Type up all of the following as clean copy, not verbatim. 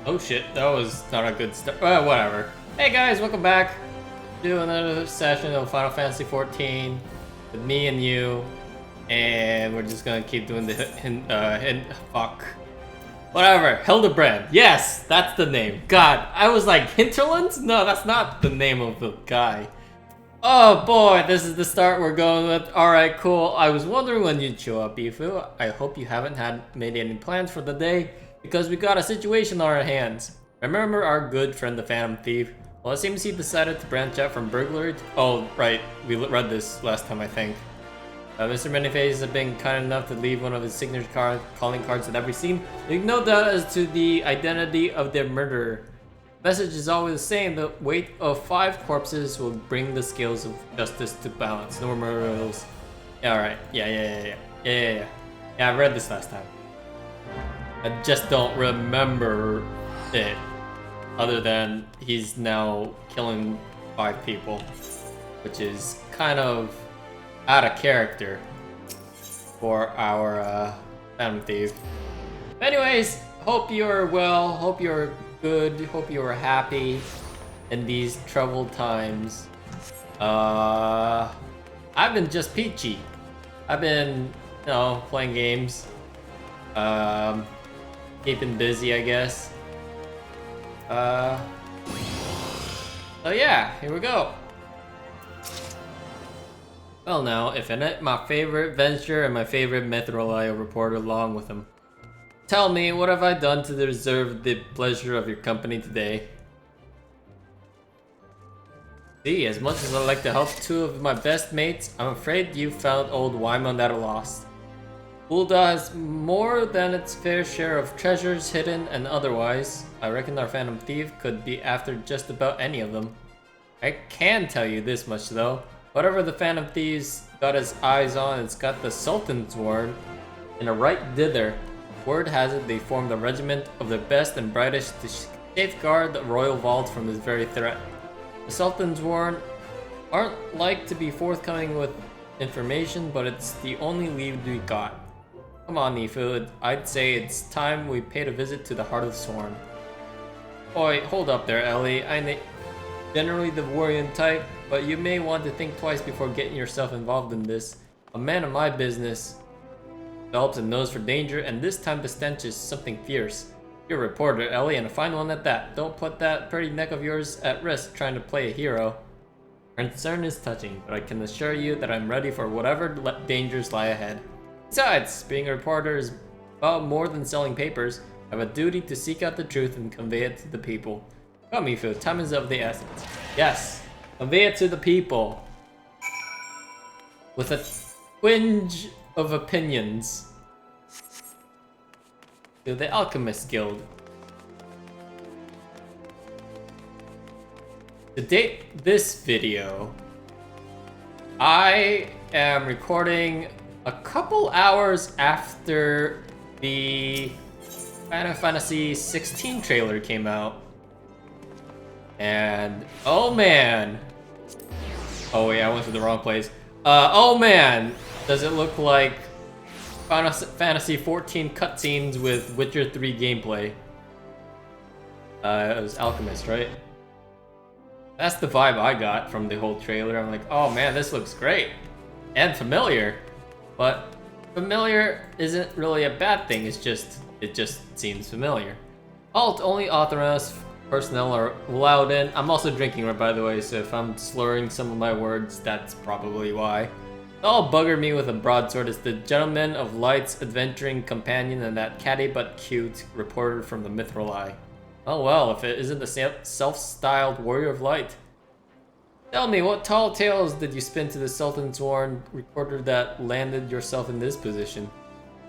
Oh shit, that was not a good start. Whatever. Hey guys, welcome back to another session of Final Fantasy XIV with me and you. And we're just gonna keep doing the fuck. Whatever, Hildebrand. Yes, that's the name. God, I was like, Hinterlands? No, that's not the name of the guy. Oh boy, this is the start we're going with. Alright, cool. I was wondering when you'd show up, Ifu. I hope you haven't made any plans for the day, because we got a situation on our hands. Remember our good friend the Phantom Thief? Well, it seems he decided to branch out from burglary to... Oh, right. We read this last time, I think. Mr. Manyface has been kind enough to leave one of his signature calling cards at every scene. There's no doubt as to the identity of their murderer. The message is always the same. The weight of 5 corpses will bring the scales of justice to balance. No more murders. Yeah, alright. Yeah, I read this last time. I just don't remember it. Other than he's now killing 5 people. Which is kind of out of character for our Phantom Thief. Anyways, hope you're well, hope you're good, hope you're happy in these troubled times. I've been just peachy. I've been, you know, playing games. Keeping busy, I guess. So yeah, here we go. Well now, if Annette, my favorite venture and my favorite Metrolio reporter along with him. Tell me, what have I done to deserve the pleasure of your company today? See, as much as I'd like to help 2 of my best mates, I'm afraid you found old Wyman at a loss. Ul'dah has more than its fair share of treasures hidden and otherwise. I reckon our Phantom Thief could be after just about any of them. I can tell you this much though. Whatever the Phantom Thief's got his eyes on, it's got the Sultan's warrant and a right dither. Word has it they formed a regiment of the best and brightest to safeguard the royal vaults from this very threat. The Sultan's warrant aren't like to be forthcoming with information, but it's the only lead we got. Come on, Nifu, I'd say it's time we paid a visit to the Heart of the Sworn. Oi, hold up there, Ellie. I generally the worrying type, but you may want to think twice before getting yourself involved in this. A man of my business develops a nose for danger, and this time the stench is something fierce. You're a reporter, Ellie, and a fine one at that. Don't put that pretty neck of yours at risk trying to play a hero. Concern is touching, but I can assure you that I'm ready for whatever dangers lie ahead. Besides, being a reporter is about more than selling papers. I have a duty to seek out the truth and convey it to the people. Come, Ifu, time is of the essence. Yes, convey it to the people. With a twinge of opinions. To the Alchemist Guild. To date this video, I am recording a couple hours after the Final Fantasy XVI trailer came out. And, oh man. Oh wait, I went to the wrong place. Oh man, does it look like Final Fantasy XIV cutscenes with Witcher 3 gameplay. It was Alchemist, right? That's the vibe I got from the whole trailer. I'm like, oh man, this looks great. And familiar. But familiar isn't really a bad thing, it just seems familiar. Only authorized personnel are allowed in. I'm also drinking, by the way, so if I'm slurring some of my words, that's probably why. All bugger me with a broadsword is the Gentleman of Light's adventuring companion and that catty but cute reporter from the Mithril Eye. Oh well, if it isn't the self-styled Warrior of Light. Tell me, what tall tales did you spin to the Sultan's Warren reporter that landed yourself in this position?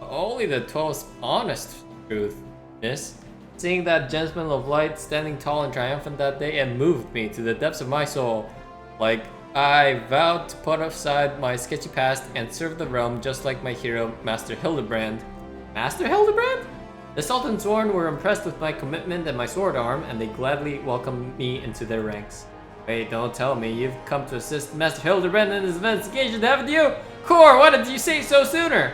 Only the 12th honest truth, miss. Seeing that Gentleman of Light standing tall and triumphant that day, it moved me to the depths of my soul. Like, I vowed to put aside my sketchy past and serve the realm just like my hero, Master Hildebrand. Master Hildebrand? The Sultan's Sworn were impressed with my commitment and my sword arm, and they gladly welcomed me into their ranks. Wait, don't tell me you've come to assist Master Hildebrand in his investigation, haven't you? Core, why did you say so sooner?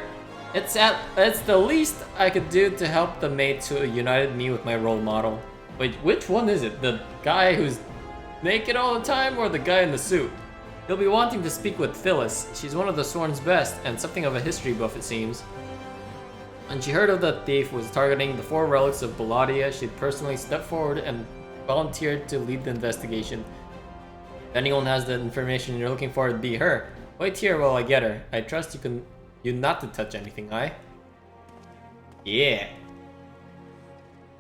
It's the least I could do to help the mates who united me with my role model. Wait, which one is it? The guy who's naked all the time or the guy in the suit? He'll be wanting to speak with Phyllis. She's one of the Sworn's best and something of a history buff, it seems. When she heard of the thief was targeting the 4 relics of Belladia, she'd personally stepped forward and volunteered to lead the investigation. If anyone has the information you're looking for, it'd be her. Wait here while I get her. I trust you not to touch anything, aye? Yeah.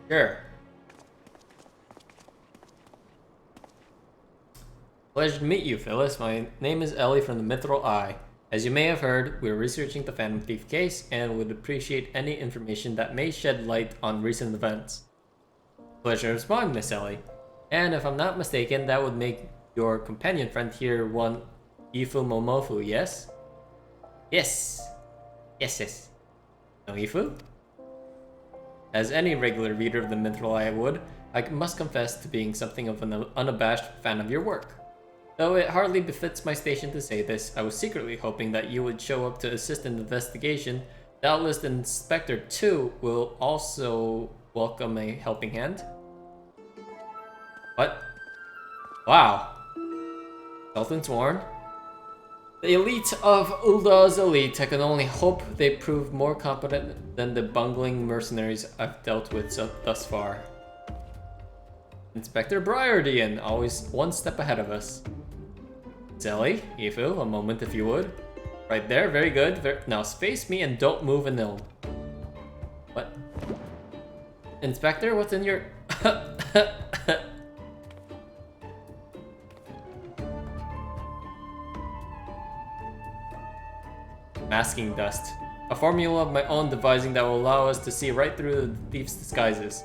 Sure. Pleasure to meet you, Phyllis. My name is Ellie from the Mithril Eye. As you may have heard, we're researching the Phantom Thief case and would appreciate any information that may shed light on recent events. Pleasure to respond, Miss Ellie. And if I'm not mistaken, that would make your companion friend here one Ifu Momofu, yes? Yes. Yes. No Ifu? As any regular reader of the Mithril Eye would, I must confess to being something of an unabashed fan of your work. Though it hardly befits my station to say this, I was secretly hoping that you would show up to assist in the investigation. Doubtless Inspector 2 will also welcome a helping hand. What? Wow. Sultan Sworn? The elite of Ulda's elite. I can only hope they prove more competent than the bungling mercenaries I've dealt with thus far. Inspector Briardian, always one step ahead of us. Zelly, Ifu, a moment if you would. Right there, very good. Now face me and don't move an ill. What? Inspector, what's in your... Masking dust. A formula of my own devising that will allow us to see right through the thief's disguises.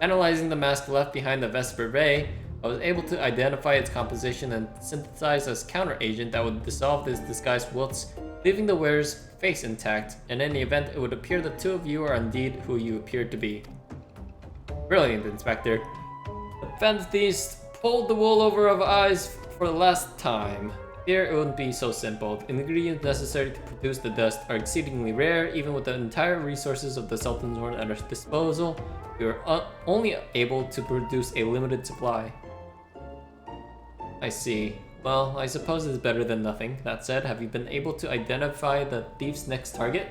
Analyzing the mask left behind the Vesper Bay, I was able to identify its composition and synthesize a counter-agent that would dissolve this disguise whilst leaving the wearer's face intact. In any event, it would appear the two of you are indeed who you appeared to be. Brilliant, Inspector. The Phantom Thieves pulled the wool over our eyes for the last time. Here, it wouldn't be so simple. The ingredients necessary to produce the dust are exceedingly rare. Even with the entire resources of the Sultan's Horn at our disposal, we were only able to produce a limited supply. I see. Well, I suppose it's better than nothing. That said, have you been able to identify the thief's next target?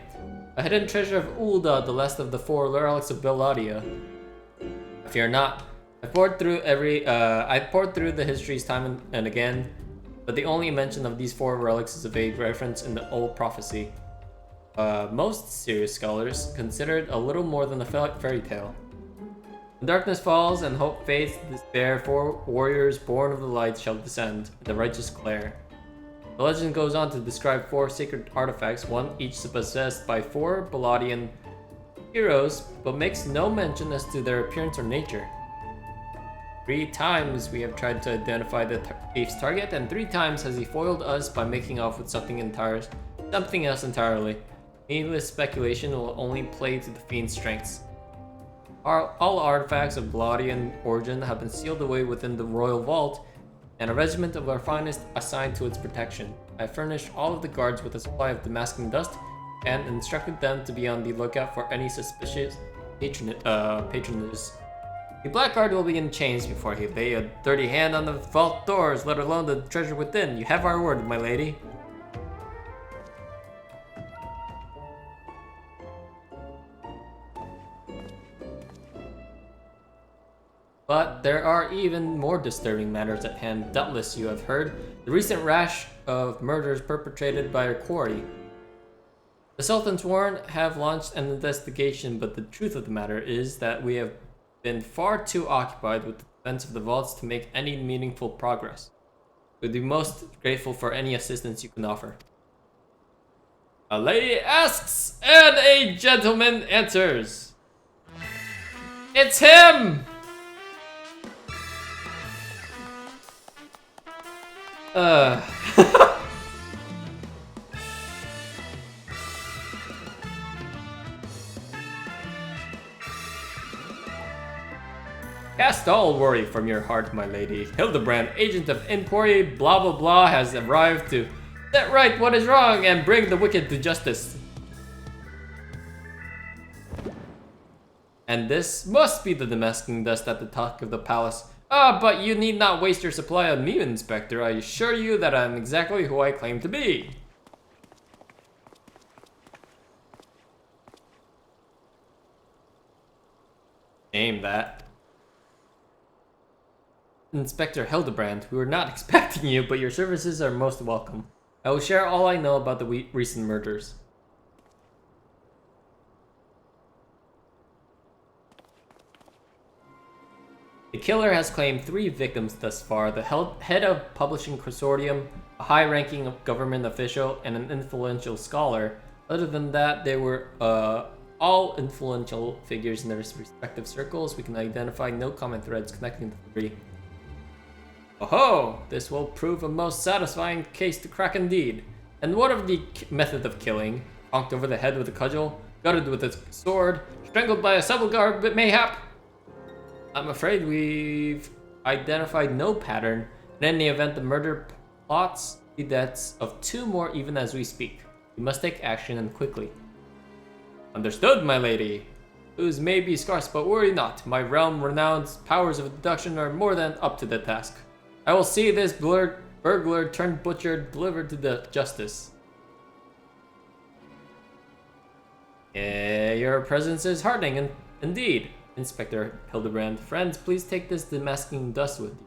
A hidden treasure of Ulda, the last of the 4 relics of Belladia. Fear not. I poured through the histories time and again, but the only mention of these 4 relics is a vague reference in the old prophecy. Most serious scholars consider it a little more than a fairy tale. When darkness falls and hope fades to despair, 4 warriors born of the light shall descend, and the righteous declare. The legend goes on to describe 4 sacred artifacts, one each possessed by 4 Belladian heroes, but makes no mention as to their appearance or nature. 3 times we have tried to identify the thief's target, and 3 times has he foiled us by making off with something else entirely. Needless speculation will only play to the fiend's strengths. All artifacts of Belladian origin have been sealed away within the royal vault, and a regiment of our finest assigned to its protection. I furnished all of the guards with a supply of damascene dust, and instructed them to be on the lookout for any suspicious patronage. The Blackguard will be in chains before he lay a dirty hand on the vault doors, let alone the treasure within. You have our word, my lady. But there are even more disturbing matters at hand. Doubtless you have heard the recent rash of murders perpetrated by our quarry. The Sultan's Warrant have launched an investigation, but the truth of the matter is that we have been far too occupied with the defense of the vaults to make any meaningful progress. We'd be most grateful for any assistance you can offer. A lady asks, and a gentleman answers. It's him! Cast all worry from your heart, my lady. Hildebrand, agent of inquiry, blah blah blah, has arrived to set right what is wrong and bring the wicked to justice. And this must be the demasking dust at the top of the palace. Ah, but you need not waste your supply on me, Inspector. I assure you that I'm exactly who I claim to be. Aim that. Inspector Hildebrand, we were not expecting you, but your services are most welcome. I will share all I know about the recent murders. The killer has claimed 3 victims thus far, the head of publishing consortium, a high-ranking government official, and an influential scholar. Other than that, they were all influential figures in their respective circles. We can identify no common threads connecting the 3. Oh-ho! This will prove a most satisfying case to crack indeed. And what of the method of killing? Conked over the head with a cudgel, gutted with a sword, strangled by a sepulchre, but mayhap? I'm afraid we've identified no pattern. In any event, the murder plots the deaths of 2 more even as we speak. We must take action and quickly. Understood, my lady. Clues may be scarce, but worry not. My realm-renowned powers of deduction are more than up to the task. I will see this burglar turned butcher delivered to the justice. Your presence is heartening, indeed. Inspector Hildebrand, friends, please take this demasking dust with you.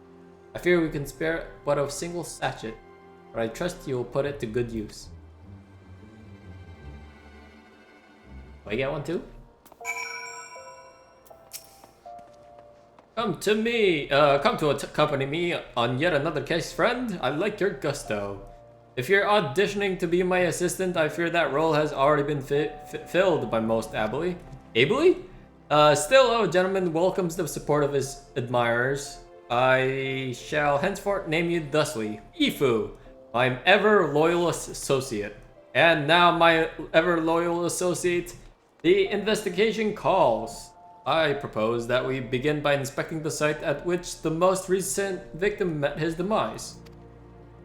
I fear we can spare but a single sachet, but I trust you will put it to good use. Do I get one too? Come to accompany me on yet another case, friend. I like your gusto. If you're auditioning to be my assistant, I fear that role has already been filled by most ably. Still, a gentleman welcomes the support of his admirers. I shall henceforth name you thusly, Ifu, my ever-loyal associate. And now, my ever-loyal associate, the investigation calls. I propose that we begin by inspecting the site at which the most recent victim met his demise.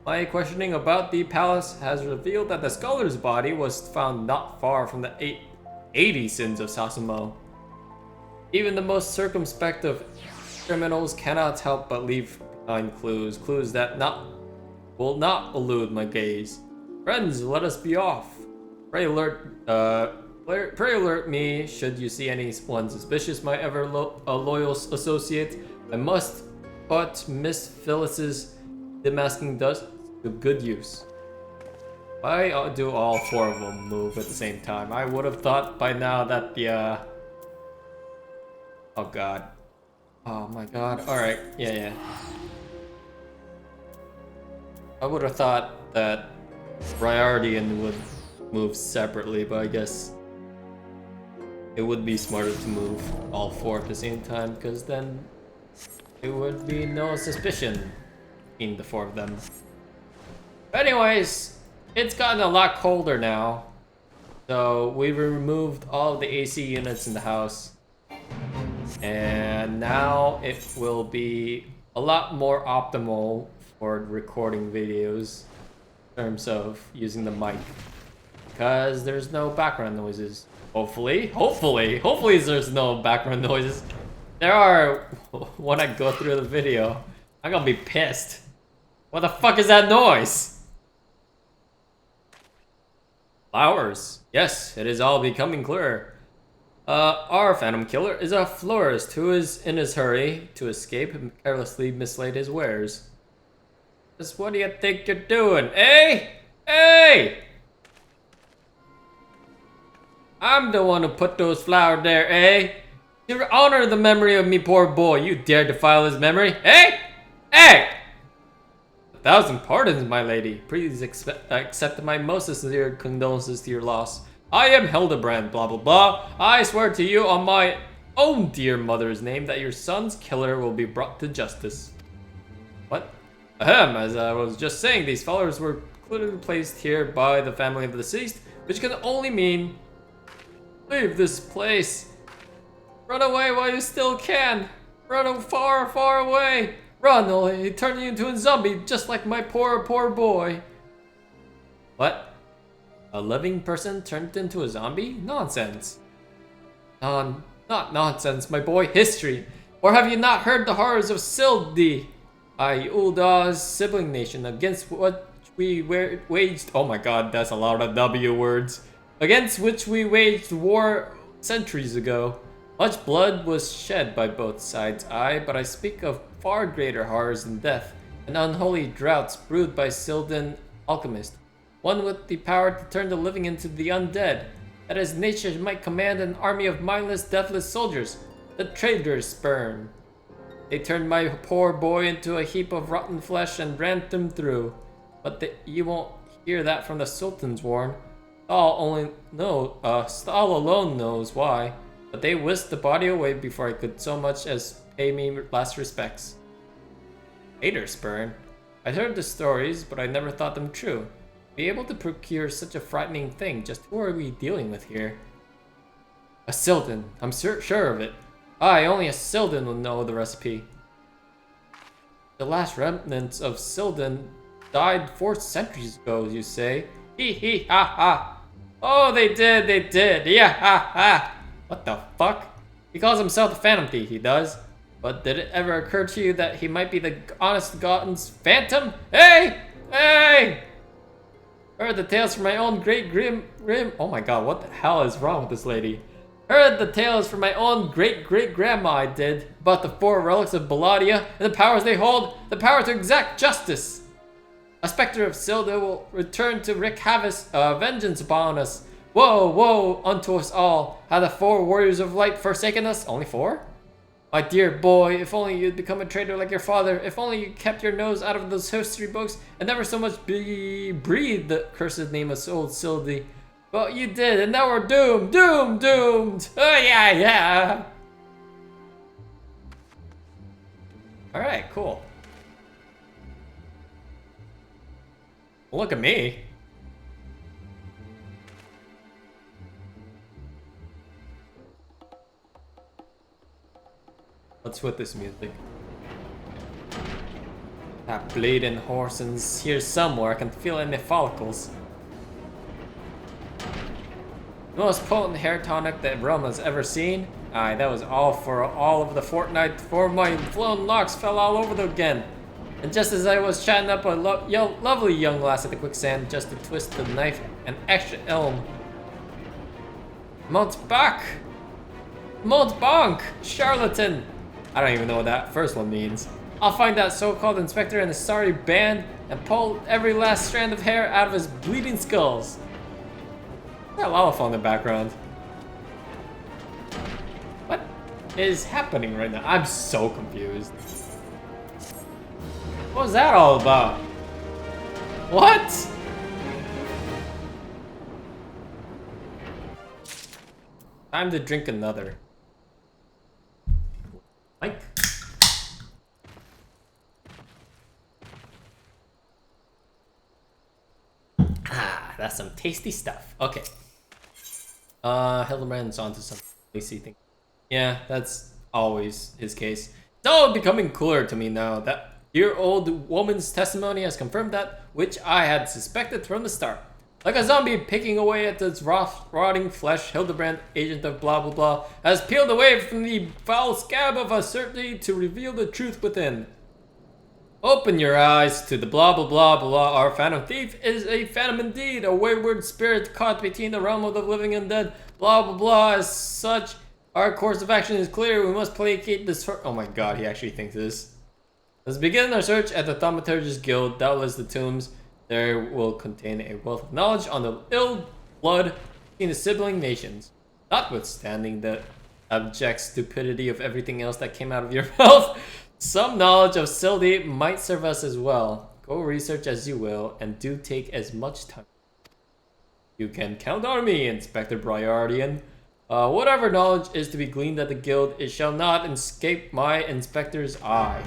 My questioning about the palace has revealed that the scholar's body was found not far from the 80 sins of Sasumo. Even the most circumspect of criminals cannot help but leave behind clues that will not elude my gaze. Friends, let us be off. Pray alert me should you see anyone suspicious, my ever-loyal associate. I must put Miss Phyllis's demasking dust to good use. Why do all 4 of them move at the same time? I would have thought by now that the, Oh god. Oh my god. Alright, yeah. I would have thought that Briardian would move separately, but I guess it would be smarter to move all 4 at the same time, because then there would be no suspicion between the 4 of them. But anyways, it's gotten a lot colder now, so we removed all of the AC units in the house, and now it will be a lot more optimal for recording videos in terms of using the mic, because there's no background noises. Hopefully there's no background noises. There are when I go through the video. I'm gonna be pissed. What the fuck is that noise? Flowers. Yes, it is all becoming clearer. Our phantom killer is a florist who is in his hurry to escape and carelessly mislaid his wares. Just what do you think you're doing, eh? Hey! I'm the one who put those flowers there, eh? To honor the memory of me poor boy, you dare defile his memory, eh? Hey! 1,000 pardons, my lady. Please accept my most sincere condolences to your loss. I am Hildebrand, blah blah blah. I swear to you on my own dear mother's name that your son's killer will be brought to justice. What? Ahem, as I was just saying, these followers were clearly placed here by the family of the deceased, which can only mean leave this place. Run away while you still can. Run far, far away. Run, or he turn you into a zombie, just like my poor, poor boy. What? A living person turned into a zombie? Nonsense. Not nonsense, my boy. History. Or have you not heard the horrors of Sildi? Ulda's sibling nation against what we waged. Oh my god, that's a lot of W words. Against which we waged war centuries ago. Much blood was shed by both sides, but I speak of far greater horrors than death, and unholy droughts brewed by Sildan alchemist, one with the power to turn the living into the undead, that as nature might command an army of mindless, deathless soldiers, the traitors spurn. They turned my poor boy into a heap of rotten flesh and ran him through. But you won't hear that from the Sultan's warn. Stahl alone knows why. But they whisked the body away before I could so much as pay me last respects. Hater spurn. I'd heard the stories, but I never thought them true. To be able to procure such a frightening thing, just who are we dealing with here? A Sildan, I'm sure of it. Only a Sildan will know the recipe. The last remnants of Sildan died 4 centuries ago, you say? Hee hee ha ha. Oh, they did. Yeah ha ha. What the fuck? He calls himself the Phantom Thief, he does. But did it ever occur to you that he might be the honest Gotten's phantom? Hey! Heard the tales from my own great grim. Oh my god, what the hell is wrong with this lady? Heard the tales from my own great-great-grandma, I did, about the 4 relics of Baladia and the powers they hold, the power to exact justice. A specter of Silda will return to wreak vengeance upon us. Woe unto us all. Have the 4 warriors of light forsaken us? Only 4? My dear boy, if only you'd become a traitor like your father, if only you kept your nose out of those history books and never so much breathed the cursed name of old Sildi. But you did, and now we're doomed! Oh yeah! Alright, cool. Well, look at me. What's with this music? That bleeding horse is here somewhere. I can feel it in my follicles. The most potent hair tonic that Rome has ever seen. That was all of the fortnight before my flown locks fell all over them again. And just as I was chatting up a lovely young lass at the quicksand, just to twist the knife and extra elm. Montbank, charlatan. I don't even know what that first one means. I'll find that so-called inspector and his sorry band and pull every last strand of hair out of his bleeding skulls. Got Lollifon in the background. What is happening right now? I'm so confused. What was that all about? What? Time to drink another. Mike? That's some tasty stuff. Okay. Hildebrand's onto some lacy thing. Yeah, that's always his case. It's all becoming cooler to me now. That dear old woman's testimony has confirmed that which I had suspected from the start. Like a zombie picking away at its rotting flesh, Hildebrand, agent of blah blah blah, has peeled away from the foul scab of uncertainty to reveal the truth within. Open your eyes to the blah blah blah blah. Our Phantom Thief is a phantom indeed, a wayward spirit caught between the realm of the living and dead. Blah blah blah. As such, our course of action is clear. We must placate this. Oh my god, he actually thinks this. Let's begin our search at the Thaumaturgist Guild. Doubtless the tombs there will contain a wealth of knowledge on the ill blood between the sibling nations. Notwithstanding the abject stupidity of everything else that came out of your mouth, some knowledge of Sildi might serve us as well. Go research as you will, and do take as much time. You can count on me, Inspector Briardian. Whatever knowledge is to be gleaned at the guild, it shall not escape my inspector's eye.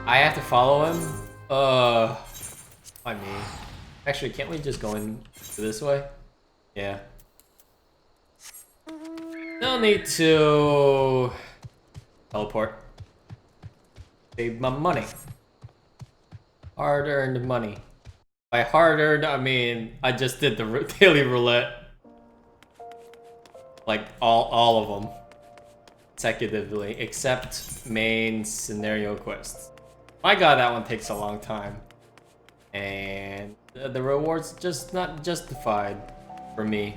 I have to follow him? I mean... Actually, can't we just go in this way? Yeah. No need to... teleport. Save my money. Hard-earned money. By hard-earned, I mean, I just did the daily roulette. Like all of them consecutively, except main scenario quests. My god, that one takes a long time. And the reward's just not justified for me.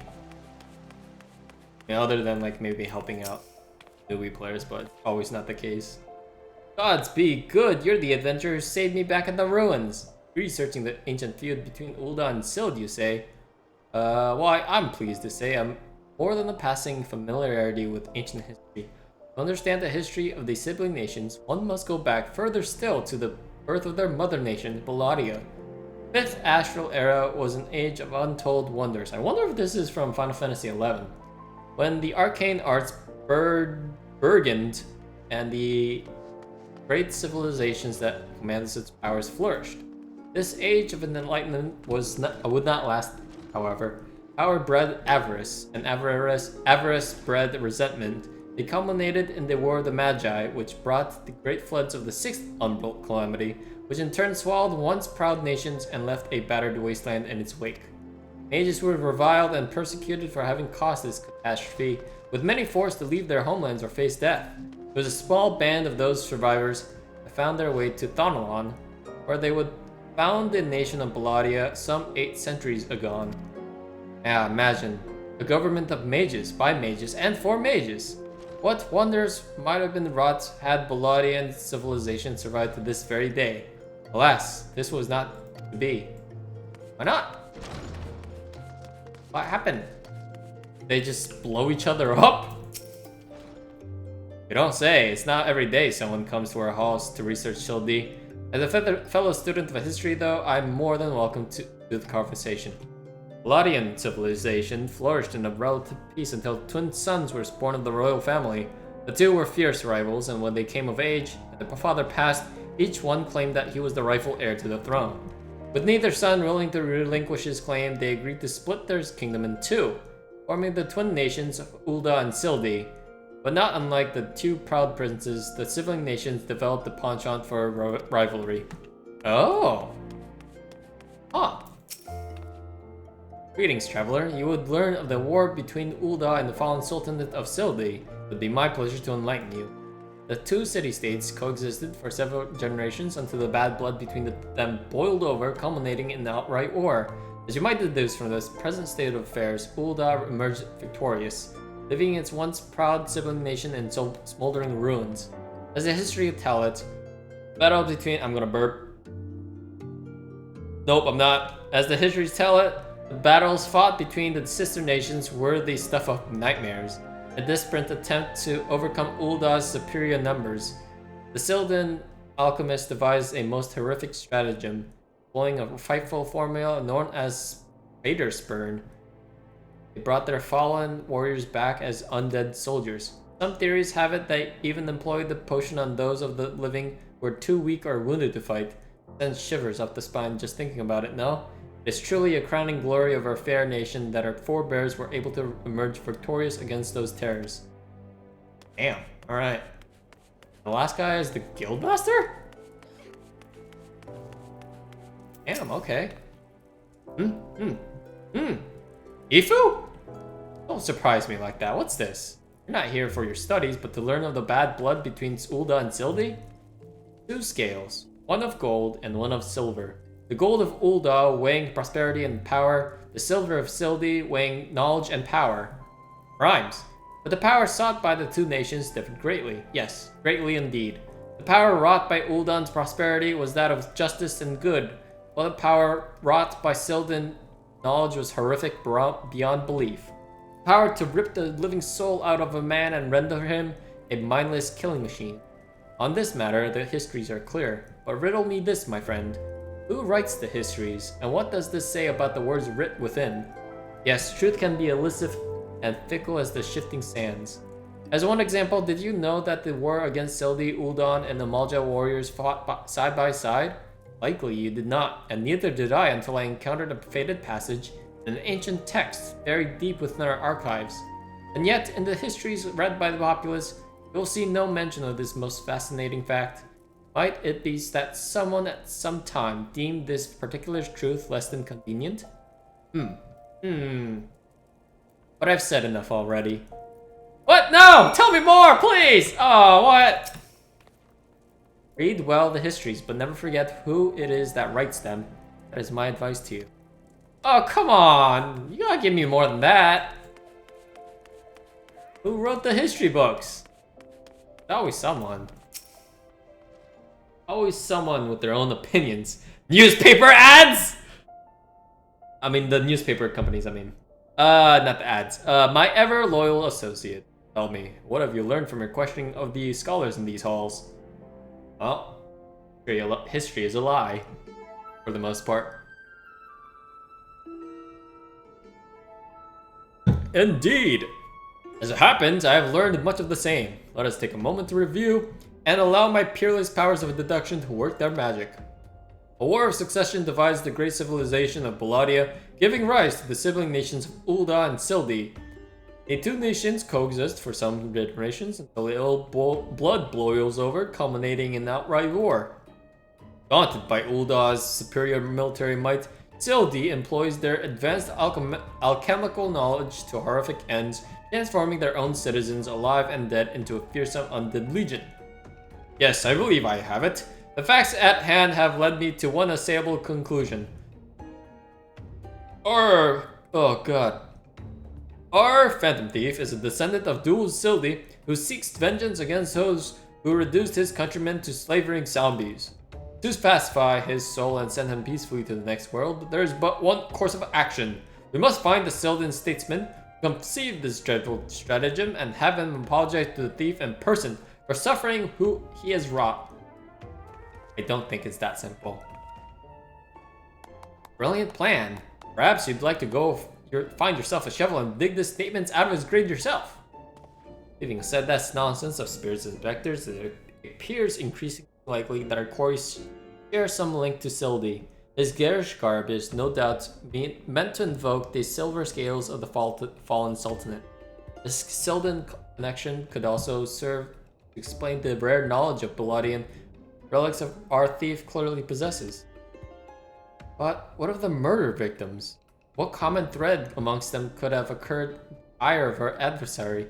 I mean, other than like maybe helping out newbie players, but always not the case. Gods be good, you're the adventurer who saved me back at the ruins. Researching the ancient feud between Ul'dah and Sild, you say? Why, I'm pleased to say I'm more than a passing familiarity with ancient history. To understand the history of the sibling nations, one must go back further still to the birth of their mother nation, Belladia. Fifth Astral Era was an age of untold wonders. I wonder if this is from Final Fantasy XI. When the arcane arts burgeoned and the great civilizations that commanded its powers flourished. This age of enlightenment would not last, however. Power bred avarice, and avarice bred resentment. They culminated in the War of the Magi, which brought the great floods of the Sixth Umbral Calamity, which in turn swallowed once proud nations and left a battered wasteland in its wake. Mages were reviled and persecuted for having caused this catastrophe, with many forced to leave their homelands or face death. It was a small band of those survivors that found their way to Thonalon, where they would found the nation of Belladia some 8 centuries agone. Yeah, imagine. A government of mages, by mages, and for mages. What wonders might have been wrought had Belladian civilization survived to this very day. Alas, this was not to be. Why not? What happened? They just blow each other up? You don't say. It's not every day someone comes to our halls to research Shildi. As a fellow student of history, though, I'm more than welcome to the conversation. Belladian civilization flourished in a relative peace until twin sons were born of the royal family. The two were fierce rivals, and when they came of age and the father passed, each one claimed that he was the rightful heir to the throne. With neither son willing to relinquish his claim, they agreed to split their kingdom in two, forming the twin nations of Ul'dah and Sildi. But not unlike the two proud princes, the sibling nations developed a penchant for rivalry. Oh. Huh. Greetings, traveler. You would learn of the war between Ul'dah and the fallen Sultanate of Sildi. It would be my pleasure to enlighten you. The two city-states coexisted for several generations until the bad blood between them boiled over, culminating in an outright war. As you might deduce from this present state of affairs, Ul'dah emerged victorious, leaving its once proud sibling nation in smoldering ruins. As the history tell it, battle between... I'm gonna burp. Nope, I'm not. As the histories tell it, the battles fought between the sister nations were the stuff of nightmares. A desperate attempt to overcome Uldah's superior numbers. The Sildan alchemists devised a most horrific stratagem, employing a frightful formula known as Raider Spurn. They brought their fallen warriors back as undead soldiers. Some theories have it they even employed the potion on those of the living who were too weak or wounded to fight. Sends shivers up the spine just thinking about it, no? It is truly a crowning glory of our fair nation that our forebears were able to emerge victorious against those terrors. Damn, alright. The last guy is the Guildmaster? Damn, okay. Ifu? Don't surprise me like that, what's this? You're not here for your studies, but to learn of the bad blood between Ul'dah and Sildi? 2 scales, one of gold and one of silver. The gold of Ul'dah weighing prosperity and power, the silver of Sildi weighing knowledge and power. Rhymes. But the power sought by the two nations differed greatly. Yes, greatly indeed. The power wrought by Ul'dah's prosperity was that of justice and good, while the power wrought by Sildan knowledge was horrific beyond belief. The power to rip the living soul out of a man and render him a mindless killing machine. On this matter, the histories are clear, but riddle me this, my friend. Who writes the histories, and what does this say about the words writ within? Yes, truth can be elusive and fickle as the shifting sands. As one example, did you know that the war against Sildi, Ul'dah, and the Malja warriors fought side by side? Likely you did not, and neither did I until I encountered a fated passage in an ancient text buried deep within our archives. And yet, in the histories read by the populace, you will see no mention of this most fascinating fact. Might it be that someone at some time deemed this particular truth less than convenient? But I've said enough already. What? No! Tell me more, please! Oh, what? Read well the histories, but never forget who it is that writes them. That is my advice to you. Oh, come on! You gotta give me more than that. Who wrote the history books? Always someone. Always someone with their own opinions. Newspaper ads? I mean, the newspaper companies, I mean. Not the ads. My ever loyal associate. Tell me, what have you learned from your questioning of the scholars in these halls? Well, history is a lie. For the most part. Indeed! As it happens, I have learned much of the same. Let us take a moment to review and allow my peerless powers of deduction to work their magic. A war of succession divides the great civilization of Baladia, giving rise to the sibling nations of Ul'dah and Sildi. The two nations coexist for some generations until the ill blood boils over, culminating in outright war. Daunted by Ul'dah's superior military might, Sildi employs their advanced alchemical knowledge to horrific ends, transforming their own citizens, alive and dead, into a fearsome undead legion. Yes, I believe I have it. The facts at hand have led me to one assayable conclusion. Our Phantom Thief is a descendant of Dul Sildi, who seeks vengeance against those who reduced his countrymen to slavering zombies. To pacify his soul and send him peacefully to the next world, there is but one course of action. We must find the Sildian statesman, conceive this dreadful stratagem, and have him apologize to the thief in person for suffering who he has wrought. I don't think it's that simple. Brilliant plan. Perhaps you'd like to go find yourself a shovel and dig the statements out of his grave yourself. Leaving aside that nonsense of spirits and vectors, it appears increasingly likely that our quarries share some link to Sildi. This garish garb is no doubt meant to invoke the silver scales of the fallen sultanate. This Sildian connection could also serve to explain the rare knowledge of Baladian relics of our thief clearly possesses. But what of the murder victims? What common thread amongst them could have occurred ire of our adversary?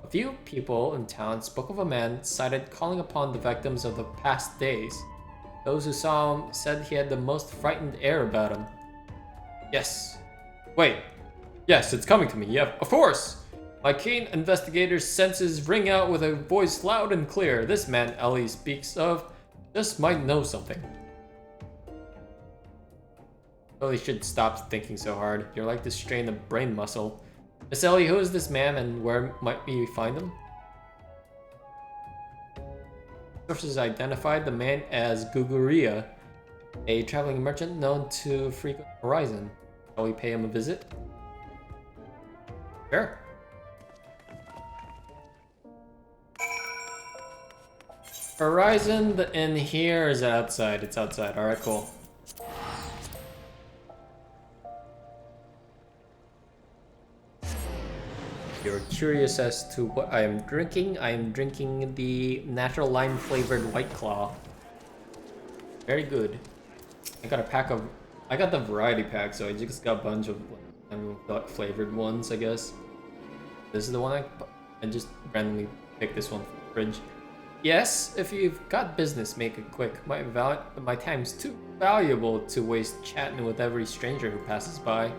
A few people in town spoke of a man cited calling upon the victims of the past days. Those who saw him said he had the most frightened air about him. Yes. Wait. Yes, it's coming to me. Yeah, of course! My keen investigator's senses ring out with a voice loud and clear. This man Ellie speaks of just might know something. Really should stop thinking so hard. You're like to strain the brain muscle. Miss Ellie, who is this man and where might we find him? Sources identified the man as Guguria, a traveling merchant known to frequent Horizon. Shall we pay him a visit? Sure. Horizon, the inn here is outside. It's outside. Alright, cool. You're curious as to what I am drinking? I am drinking the natural lime flavored White Claw. Very good. I got the variety pack, so I just got a bunch of flavored ones, I guess. This is the one I just randomly picked this one from the fridge. Yes, if you've got business, make it quick. My time's too valuable to waste chatting with every stranger who passes by.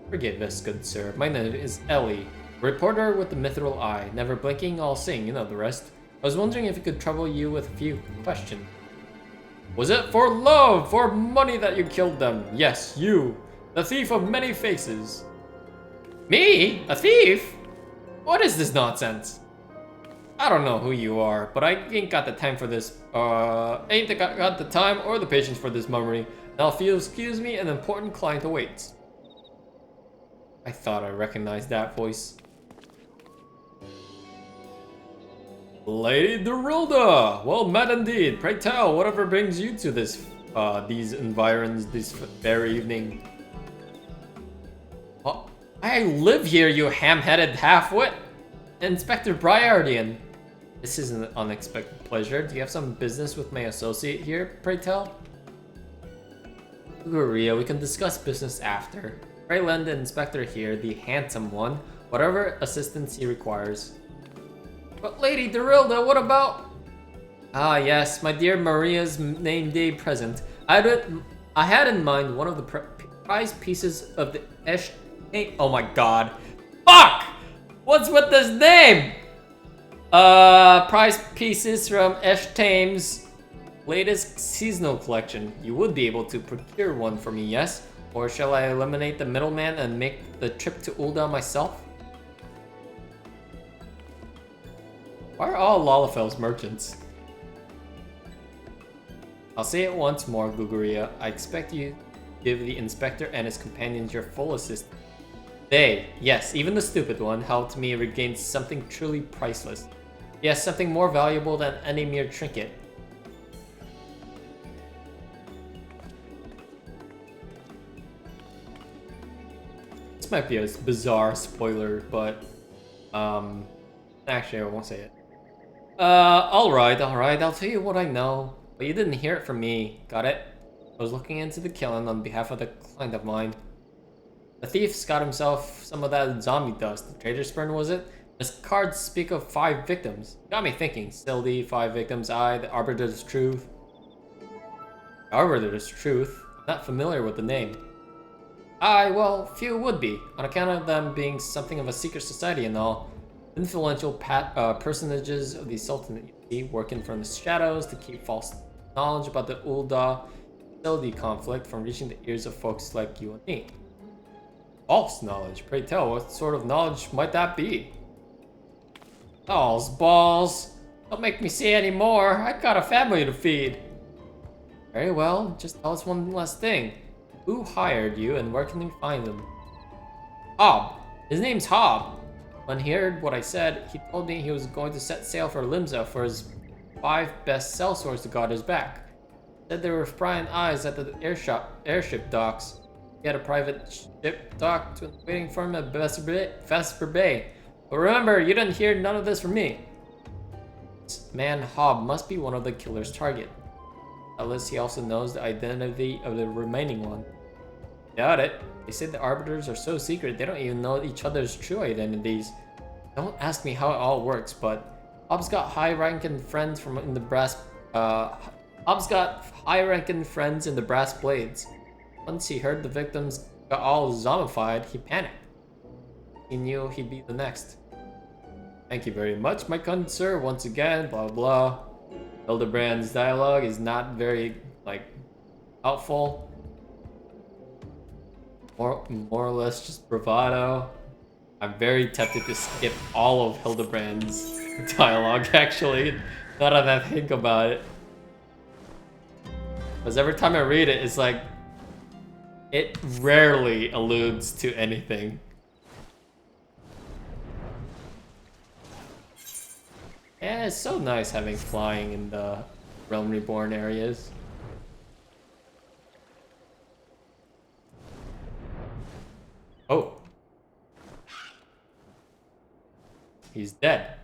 Forgive us, good sir. My name is Ellie, reporter with the mithril eye. Never blinking, all seeing, you know the rest. I was wondering if it could trouble you with a few questions. Was it for love, for money that you killed them? Yes, you, the thief of many faces. Me? A thief? What is this nonsense? I don't know who you are, but I ain't got the time for this. Ain't got the time or the patience for this mummery. Now if you'll excuse me, an important client awaits. I thought I recognized that voice. Lady Dorilda! Well met indeed. Pray tell, whatever brings you to this, these environs this very evening. Oh, I live here, you ham-headed half-wit! Inspector Briardian. This is an unexpected pleasure. Do you have some business with my associate here, pray tell? Guria, we can discuss business after. Pray lend the inspector here, the handsome one, whatever assistance he requires. But Lady Dorilda, what about... Ah yes, my dear Maria's name day present. I had in mind one of the prize pieces of the Esh... Oh my god. Fuck! What's with this name? Prize pieces from Eshtame's latest seasonal collection. You would be able to procure one for me, yes? Or shall I eliminate the middleman and make the trip to Ul'dah myself? Why are all Lalafel's merchants? I'll say it once more, Guguria. I expect you to give the inspector and his companions your full assistance. They, yes, even the stupid one, helped me regain something truly priceless. Yes, something more valuable than any mere trinket. This might be a bizarre spoiler, but actually I won't say it. Alright, I'll tell you what I know. But you didn't hear it from me, got it? I was looking into the killing on behalf of the client of mine. The thief's got himself some of that zombie dust. The trader's burn, was it? His cards speak of 5 victims. Got me thinking. Sildy, 5 victims, I, the Arbiter's Truth. The Arbiter's Truth? I'm not familiar with the name. Well, few would be, on account of them being something of a secret society and all. Influential personages of the Sultanate, you see, working from the shadows to keep false knowledge about the Ul'dah Sildy conflict from reaching the ears of folks like you and me. False knowledge? Pray tell, what sort of knowledge might that be? Balls. Don't make me say any more. I got a family to feed. Very well, just tell us one last thing. Who hired you and where can we find them? Hob. His name's Hob. When he heard what I said, he told me he was going to set sail for Limsa for his 5 best sellswords to guard his back. Said there were prying eyes at the airship docks. He had a private ship docked waiting for him at Vesper Bay. But remember, you didn't hear none of this from me. This man Hob must be one of the killer's target. Unless he also knows the identity of the remaining one. Doubt it. They say the Arbiters are so secret they don't even know each other's true identities. Don't ask me how it all works, but Hob's got high-ranking friends in the brass blades. Once he heard the victims got all zombified, he panicked. He knew he'd be the next. Thank you very much, my kind sir. Once again, blah blah. Hildebrand's dialogue is not very, helpful. More or less just bravado. I'm very tempted to skip all of Hildebrand's dialogue, actually, now that I think about it. Because every time I read it, it's like, it rarely alludes to anything. Yeah, it's so nice having flying in the Realm Reborn areas. Oh. He's dead.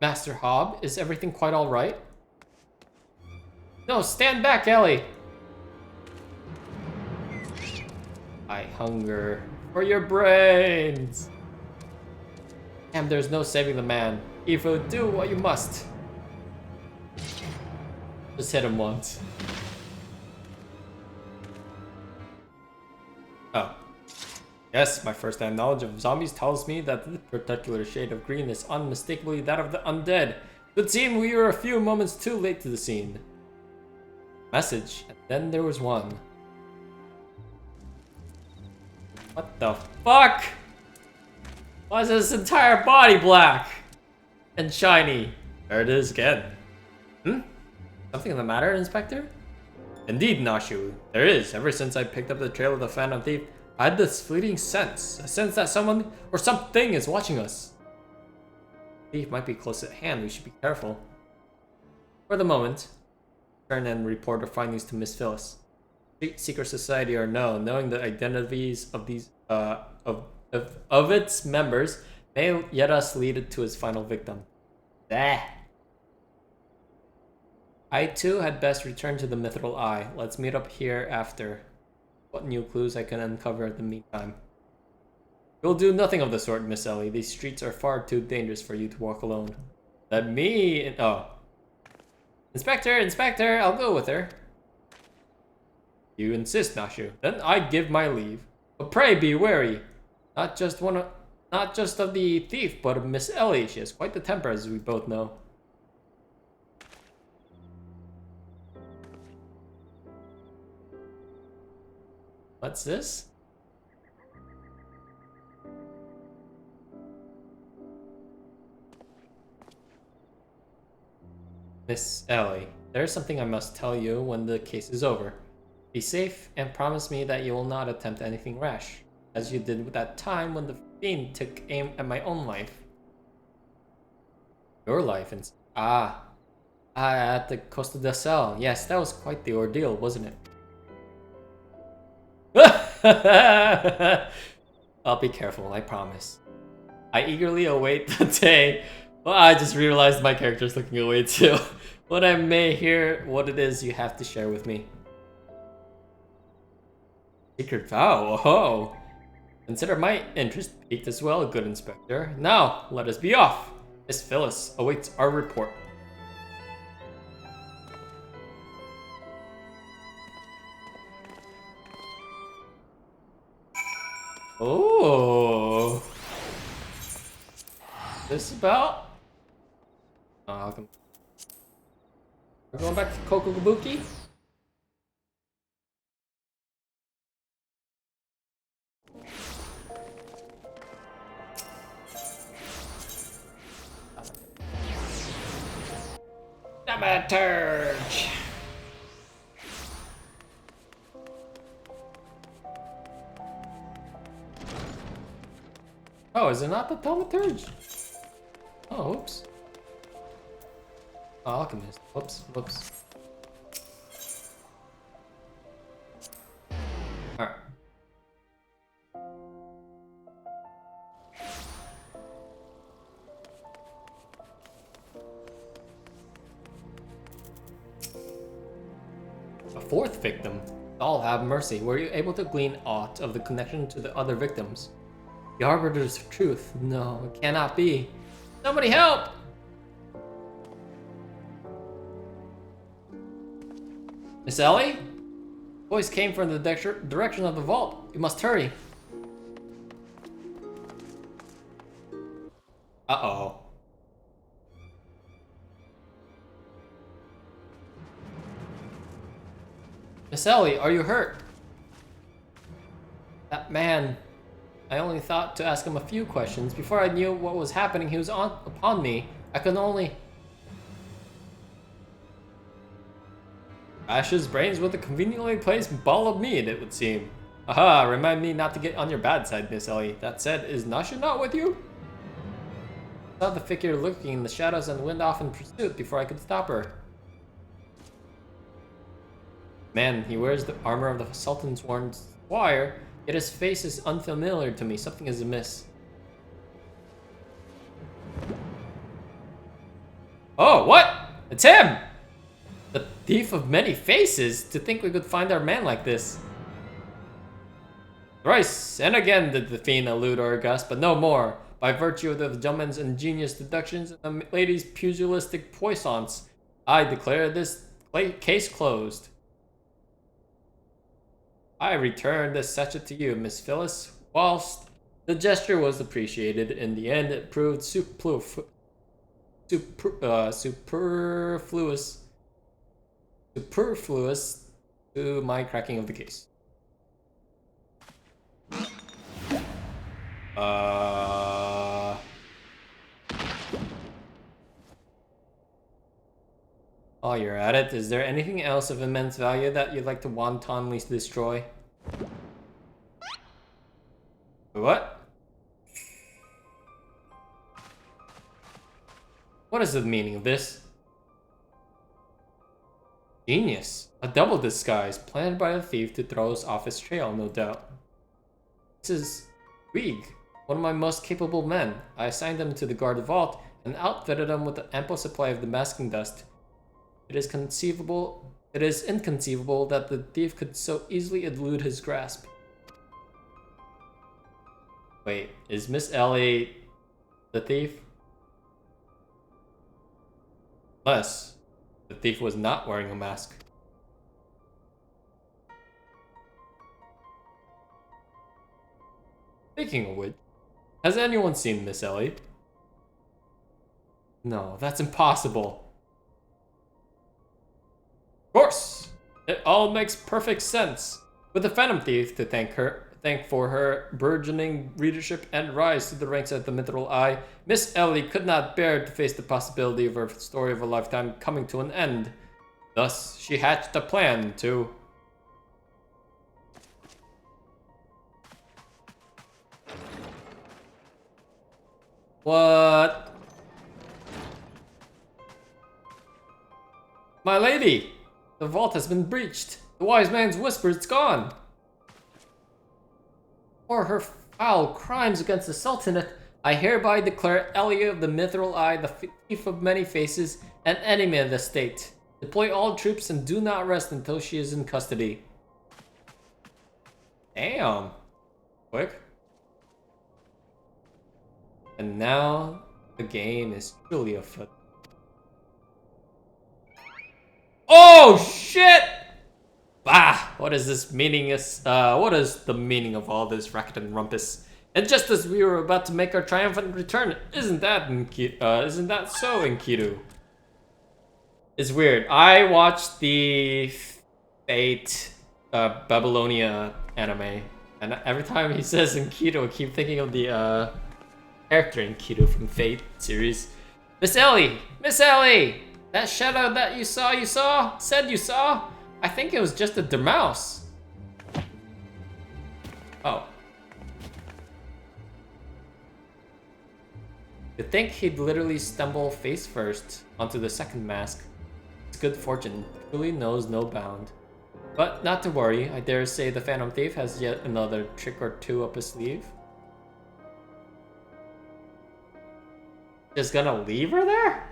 Master Hob, is everything quite all right? No, stand back, Ellie! I hunger for your brains! Damn, there's no saving the man. Evo, do what you must. Just hit him once. Oh. Yes, my first-hand knowledge of zombies tells me that this particular shade of green is unmistakably that of the undead. It would seem we were a few moments too late to the scene. Message, and then there was one. What the fuck? Why is this entire body black? And shiny. There it is again. Something the matter, Inspector? Indeed, Nashu. There is. Ever since I picked up the trail of the Phantom Thief, I had this fleeting sense. A sense that someone or something is watching us. The thief might be close at hand. We should be careful. For the moment, turn and report our findings to Miss Phyllis. Secret society or no, knowing the identities of these of its members may yet us lead it to his final victim. I too had best return to the Mithril Eye. Let's meet up here after. What new clues I can uncover in the meantime. You'll do nothing of the sort, Miss Ellie. These streets are far too dangerous for you to walk alone. Let me... Oh. Inspector, Inspector, I'll go with her. You insist, Nashu. Then I give my leave. But pray be wary. Not just of the thief, but of Miss Ellie. She has quite the temper, as we both know. What's this? Miss Ellie, there's something I must tell you when the case is over. Be safe and promise me that you will not attempt anything rash, as you did with that time when the fiend took aim at my own life. Your life and at the Costa del Sol. Yes, that was quite the ordeal, wasn't it? I'll be careful, I promise. I eagerly await the day. Well, I just realized my character's looking away too. When I may hear what it is you have to share with me. Secret vow, oh. Consider my interest piqued as well, good inspector. Now, let us be off. Miss Phyllis awaits our report. Oh. This about? Oh, we're going back to Kokobuki? Thaumaturge! Oh, is it not the Thaumaturge? Oh, oops. Oh, Alchemist. Whoops, whoops. Alright. A fourth victim. All have mercy. Were you able to glean aught of the connection to the other victims? The Arbiter's of Truth? No, it cannot be. Somebody help! Miss Ellie? Voice came from the direction of the vault. You must hurry. Uh-oh. Miss Ellie, are you hurt? That man... I only thought to ask him a few questions. Before I knew what was happening, he was upon me. I could only... Ash's brains with a conveniently placed ball of mead, it would seem. Aha, remind me not to get on your bad side, Miss Ellie. That said, is Nashu not with you? I saw the figure lurking in the shadows and went off in pursuit before I could stop her. Man, he wears the armor of the Sultan's worn squire, yet his face is unfamiliar to me. Something is amiss. Oh, what? It's him! The thief of many faces? To think we could find our man like this. Thrice and again did the fiend elude Orgus, but no more. By virtue of the gentleman's ingenious deductions and the lady's pugilistic puissance, I declare this case closed. I return this sachet to you, Miss Phyllis. Whilst the gesture was appreciated, in the end it proved superfluous to my cracking of the case. While you're at it, is there anything else of immense value that you'd like to wantonly destroy? What? What is the meaning of this? Genius. A double disguise planned by the thief to throw us off his trail, no doubt. This is Rieg, one of my most capable men. I assigned him to the guard vault and outfitted him with an ample supply of the masking dust. It is inconceivable that the thief could so easily elude his grasp. Wait, is Miss Ellie the thief? Unless the thief was not wearing a mask. Speaking of which, has anyone seen Miss Ellie? No, that's impossible. Of course! It all makes perfect sense. With the Phantom Thief to thank for her burgeoning readership and rise to the ranks at the Mithril Eye, Miss Ellie could not bear to face the possibility of her story of a lifetime coming to an end. Thus, she hatched a plan to... What? My lady! The vault has been breached. The wise man's whisper is gone. For her foul crimes against the Sultanate, I hereby declare Ellie of the Mithril Eye the thief of many faces and enemy of the state. Deploy all troops and do not rest until she is in custody. Damn. Quick. And now the game is truly afoot. Oh shit! Bah! What is this meaningless? What is the meaning of all this racket and rumpus? And just as we were about to make our triumphant return, isn't that so, Enkidu? It's weird. I watched the Fate Babylonia anime, and every time he says Enkidu, I keep thinking of the character Enkidu from Fate series. Miss Ellie! Miss Ellie! That shadow that you saw? Said you saw? I think it was just a mouse. Oh. You'd think he'd literally stumble face first onto the second mask. His good fortune truly knows no bound. But not to worry, I dare say the Phantom Thief has yet another trick or two up his sleeve. Just gonna leave her there?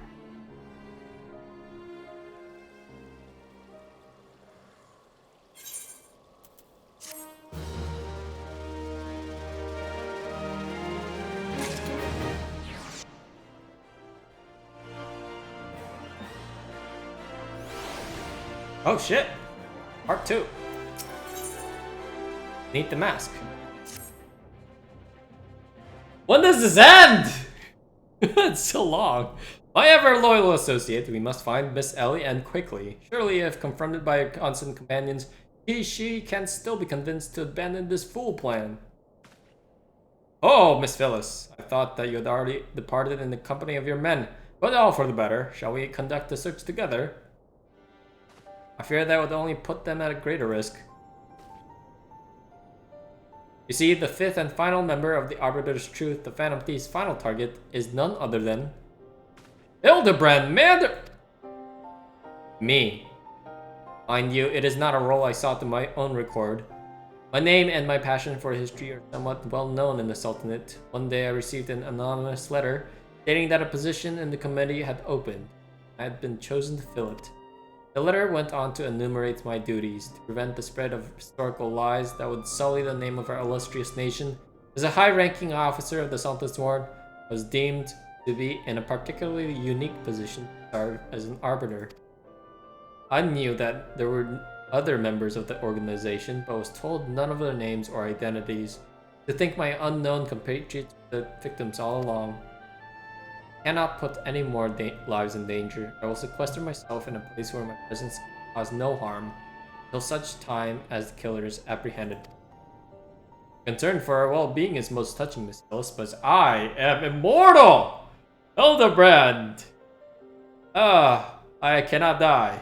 Oh shit! Part 2. Need the mask. When does this end? It's so long. My ever loyal associate, we must find Miss Ellie and quickly. Surely if confronted by her constant companions, she can still be convinced to abandon this fool plan. Oh, Miss Phyllis, I thought that you had already departed in the company of your men, but all for the better. Shall we conduct the search together? I fear that would only put them at a greater risk. You see, the fifth and final member of the Arbiter's Truth, the Phantom Thief's final target, is none other than... Hildebrand Me. Mind you, it is not a role I sought to my own record. My name and my passion for history are somewhat well known in the Sultanate. One day I received an anonymous letter stating that a position in the committee had opened. I had been chosen to fill it. The letter went on to enumerate my duties to prevent the spread of historical lies that would sully the name of our illustrious nation. As a high-ranking officer of the Sultan's Ward, I was deemed to be in a particularly unique position to serve as an arbiter. I knew that there were other members of the organization, but was told none of their names or identities. To think my unknown compatriots were the victims all along. Cannot put any more lives in danger. I will sequester myself in a place where my presence can cause no harm, until such time as the killer is apprehended. Concern for our well-being is most touching, Miss Phyllis, but I am immortal! Hildebrand! I cannot die.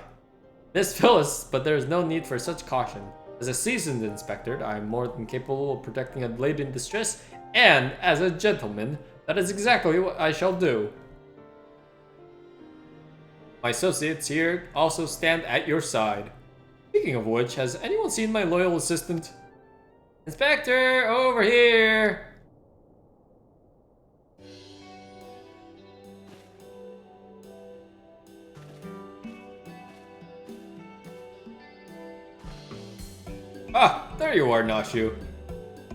Miss Phyllis, but there is no need for such caution. As a seasoned inspector, I am more than capable of protecting a lady in distress, and as a gentleman, that is exactly what I shall do. My associates here also stand at your side. Speaking of which, has anyone seen my loyal assistant? Inspector, over here! Ah, there you are, Nashu.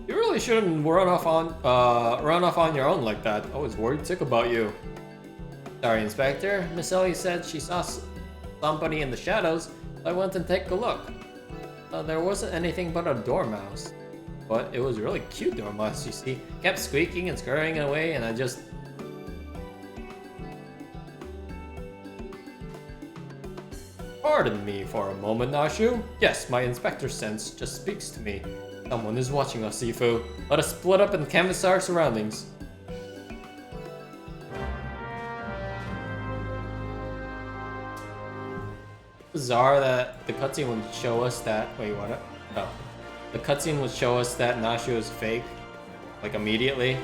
You really shouldn't run off on your own like that. I was worried sick about you. Sorry, Inspector. Miss Ellie said she saw somebody in the shadows. So I went and take a look. There wasn't anything but a dormouse. But it was a really cute dormouse, you see. Kept squeaking and scurrying away, and I just... Pardon me for a moment, Nashu. Yes, my inspector sense just speaks to me. Someone is watching us, Sifu. Let us split up and canvass our surroundings. Bizarre that the cutscene would show us that. Wait, what? Oh. The cutscene would show us that Nashu is fake. Like immediately.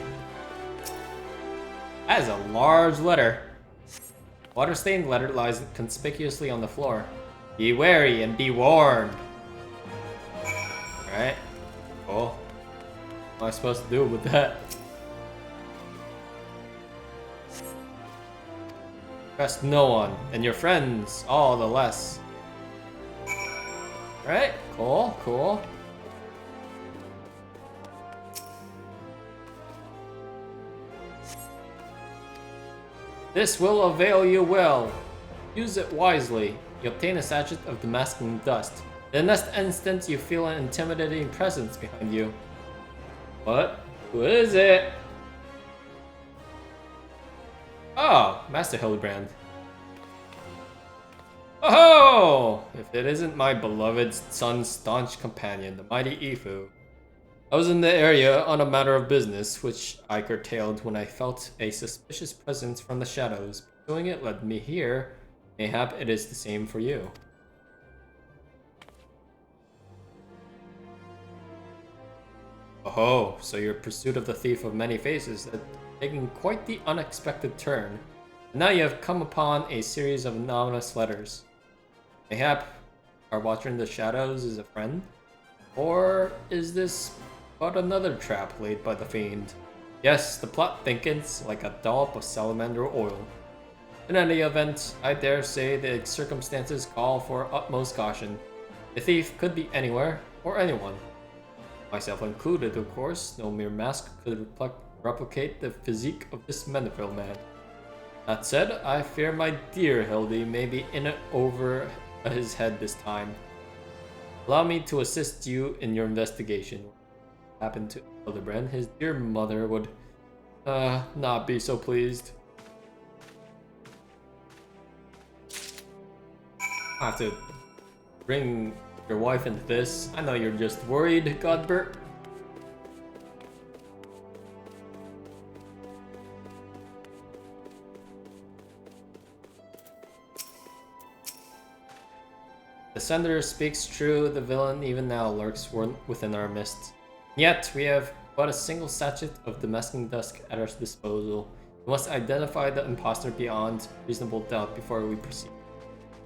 That is a large letter. Water-stained letter lies conspicuously on the floor. Be wary and be warned. Alright. Cool. What am I supposed to do with that? Trust no one, and your friends all the less. Alright, cool, cool. This will avail you well. Use it wisely. You obtain a sachet of damascene dust. The next instant, you feel an intimidating presence behind you. What? Who is it? Oh, Master Hildebrand. Oh! If it isn't my beloved son's staunch companion, the mighty Ifu. I was in the area on a matter of business, which I curtailed when I felt a suspicious presence from the shadows. Pursuing it led me here. Mayhap it is the same for you. Oh, so your pursuit of the thief of many faces had taken quite the unexpected turn. And now you have come upon a series of anonymous letters. Mayhap our watcher in the shadows is a friend? Or is this but another trap laid by the fiend? Yes, the plot thinkens like a dollop of salamander oil. In any event, I dare say the circumstances call for utmost caution. The thief could be anywhere or anyone. Myself included, of course. No mere mask could replicate the physique of this Manderville man. That said, I fear my dear Hildy may be in it over his head this time. Allow me to assist you in your investigation. What happened to Hildebrand? His dear mother would not be so pleased. I have to bring your wife into this. I know you're just worried, Godbert. The sender speaks true. The villain even now lurks within our midst. Yet we have but a single sachet of damascene dust at our disposal. We must identify the imposter beyond reasonable doubt before we proceed.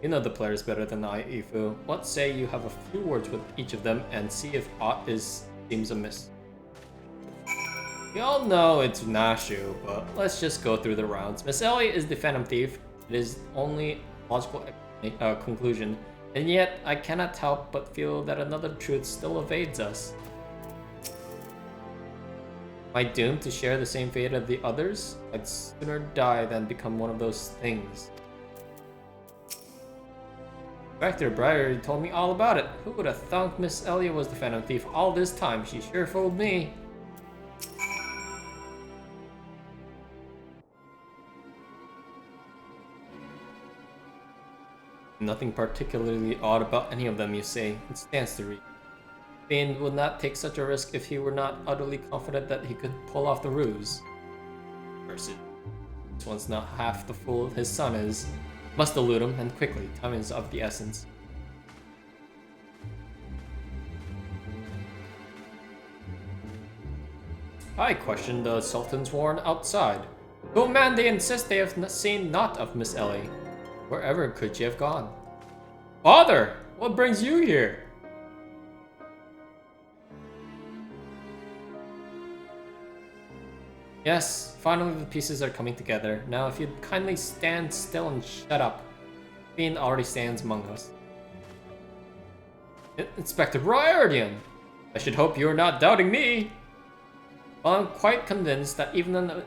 You know the players better than I, Ifu. What say you have a few words with each of them and see if aught seems amiss? We all know it's Nashu, but let's just go through the rounds. Miss Ellie is the Phantom Thief. It is only logical conclusion, and yet I cannot help but feel that another truth still evades us. Am I doomed to share the same fate of the others? I'd sooner die than become one of those things. Inspector Briar told me all about it. Who would have thought Miss Elliot was the Phantom Thief all this time? She sure fooled me. Nothing particularly odd about any of them, you say. It stands to reason. Fiend would not take such a risk if he were not utterly confident that he could pull off the ruse. This one's not half the fool his son is. Must elude him, and quickly. Time is of the essence. I question the Sultan's warrant outside. Oh man, they insist they have seen naught of Miss Ellie. Wherever could she have gone? Father! What brings you here? Yes, finally the pieces are coming together. Now if you'd kindly stand still and shut up. Fiend already stands among us. Inspector Briardian! I should hope you're not doubting me! While I'm quite convinced that even an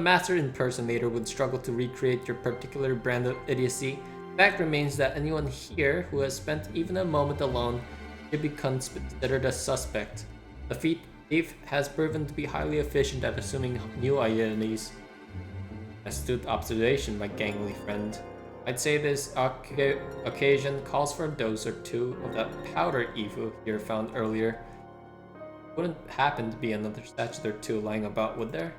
master impersonator would struggle to recreate your particular brand of idiocy, the fact remains that anyone here who has spent even a moment alone should be considered a suspect. The thief has proven to be highly efficient at assuming new identities. Astute observation, my gangly friend. I'd say this occasion calls for a dose or two of that powder Evo here found earlier. Wouldn't happen to be another statue or two lying about, would there?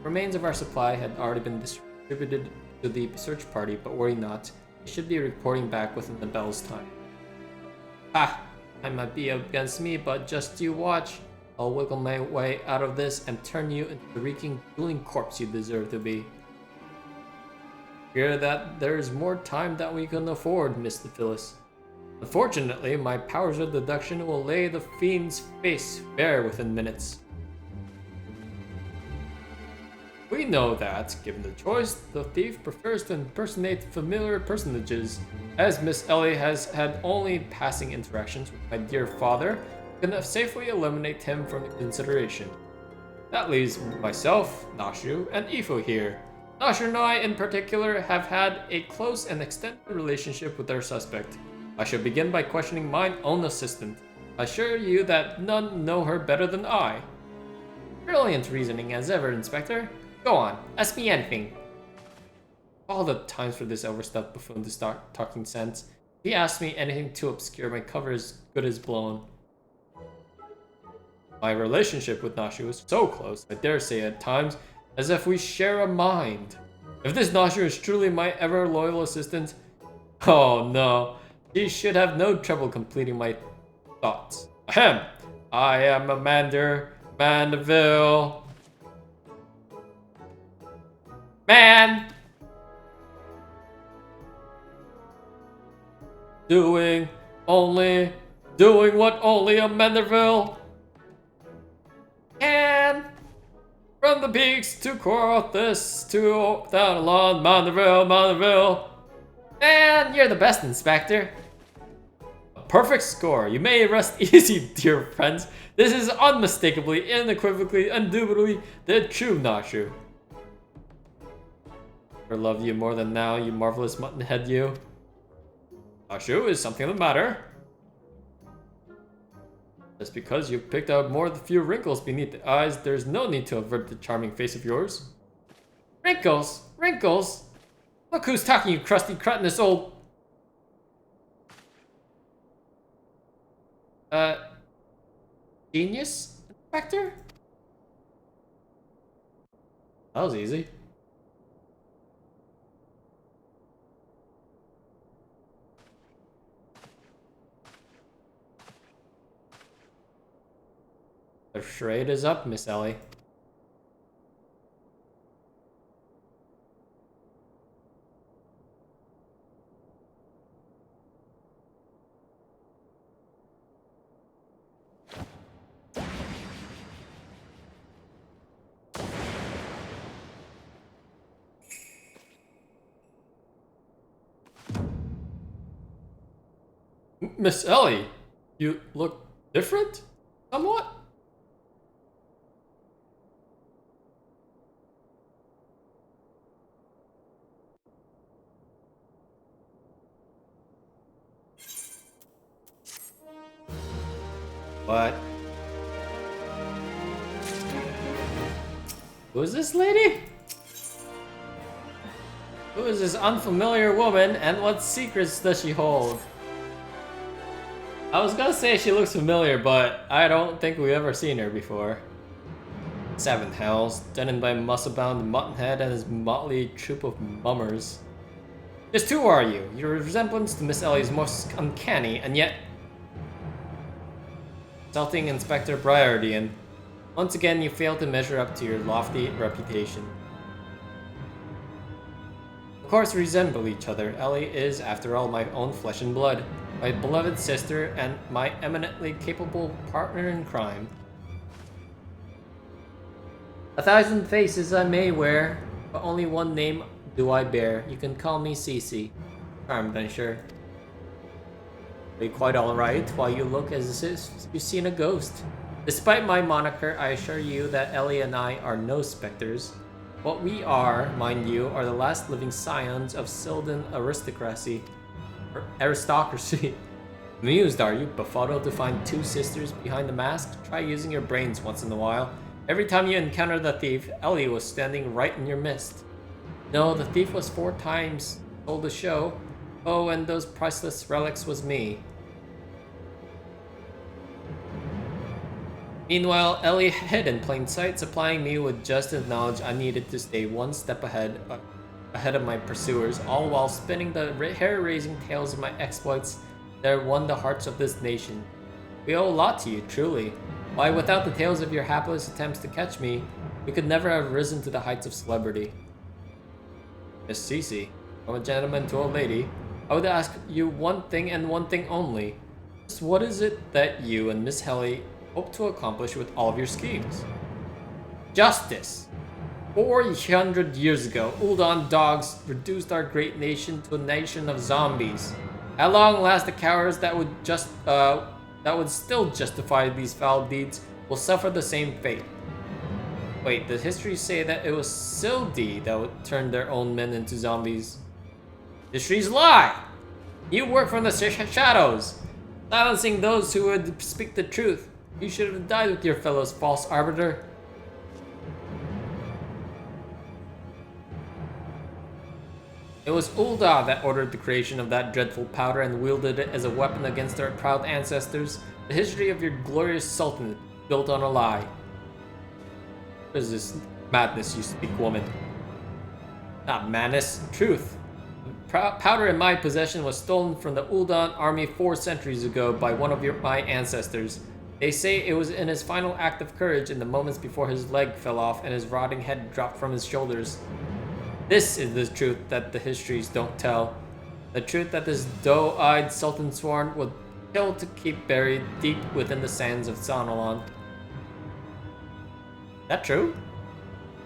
Remains of our supply had already been distributed to the search party, but worry not. They should be reporting back within the bell's time. Ah! I might be against me, but just you watch. I'll wiggle my way out of this and turn you into the reeking, drooling corpse you deserve to be. Fear that there's more time than we can afford, Mr. Phyllis. Unfortunately, my powers of deduction will lay the fiend's face bare within minutes. We know that, given the choice, the thief prefers to impersonate familiar personages. As Miss Ellie has had only passing interactions with my dear father, we can safely eliminate him from consideration. That leaves myself, Nashu, and Ifo here. Nashu and I, in particular, have had a close and extended relationship with our suspect. I shall begin by questioning mine own assistant. I assure you that none know her better than I. Brilliant reasoning as ever, Inspector. Go on, ask me anything. All the times for this overstuffed buffoon to start talking sense. If he asks me anything too obscure, my cover is good as blown. My relationship with Nashu is so close, I dare say at times, as if we share a mind. If this Nashu is truly my ever-loyal assistant, oh no, he should have no trouble completing my thoughts. Ahem! I am a Manderville. Man! Doing what only a Manderville can. From the peaks to Corthus to down along Manderville. Man, you're the best, Inspector. A perfect score. You may rest easy, dear friends. This is unmistakably, unequivocally, indubitably the true Nashu. I love you more than now, you marvelous muttonhead, you. Nashu, is something the matter? Just because you've picked out more than a few wrinkles beneath the eyes, there's no need to avert the charming face of yours. Wrinkles? Wrinkles? Look who's talking, you crusty cretinous old... Genius? Inspector? That was easy. The charade is up, Miss Ellie. Miss Ellie, you look different? Somewhat? What? Who is this lady? Who is this unfamiliar woman, and what secrets does she hold? I was gonna say she looks familiar, but I don't think we've ever seen her before. Seven hells, done by muscle-bound Muttonhead and his motley troop of mummers. Just who are you? Your resemblance to Miss Ellie's most uncanny, and yet... Insulting Inspector Briardian. Once again, you fail to measure up to your lofty reputation. Of course, we resemble each other. Ellie is, after all, my own flesh and blood. My beloved sister, and my eminently capable partner in crime. 1,000 faces I may wear, but only one name do I bear. You can call me Cece. charmed, I'm sure. Be quite alright while you look as if you've seen a ghost. Despite my moniker, I assure you that Ellie and I are no specters. What we are, mind you, are the last living scions of Sylvan aristocracy. Amused, are you, befuddled to find two sisters behind the mask? Try using your brains once in a while. Every time you encountered the thief, Ellie was standing right in your midst. No, the thief was 4 times told the show. Oh, and those priceless relics was me. Meanwhile, Ellie hid in plain sight, supplying me with just the knowledge I needed to stay one step ahead of my pursuers, all while spinning the hair-raising tales of my exploits that won the hearts of this nation. We owe a lot to you, truly. Why, without the tales of your hapless attempts to catch me, we could never have risen to the heights of celebrity. Miss Cece, from a gentleman to a lady, I would ask you one thing and one thing only. Just what is it that you and Miss Helly hope to accomplish with all of your schemes? Justice. 400 years ago, Uldan dogs reduced our great nation to a nation of zombies. At long last, the cowards that would still justify these foul deeds will suffer the same fate. Wait, did history say that it was Sildi that would turn their own men into zombies? Histories lie! You work from the shadows, silencing those who would speak the truth. You should have died with your fellows, false arbiter. It was Ulda that ordered the creation of that dreadful powder and wielded it as a weapon against our proud ancestors. The history of your glorious sultanate built on a lie. What is this madness you speak, woman? Not madness, truth. The powder in my possession was stolen from the Uldan army 4 centuries ago by one of my ancestors. They say it was in his final act of courage in the moments before his leg fell off and his rotting head dropped from his shoulders. This is the truth that the histories don't tell. The truth that this doe-eyed Sultan Sworn would kill to keep buried deep within the sands of Sanolan. That true?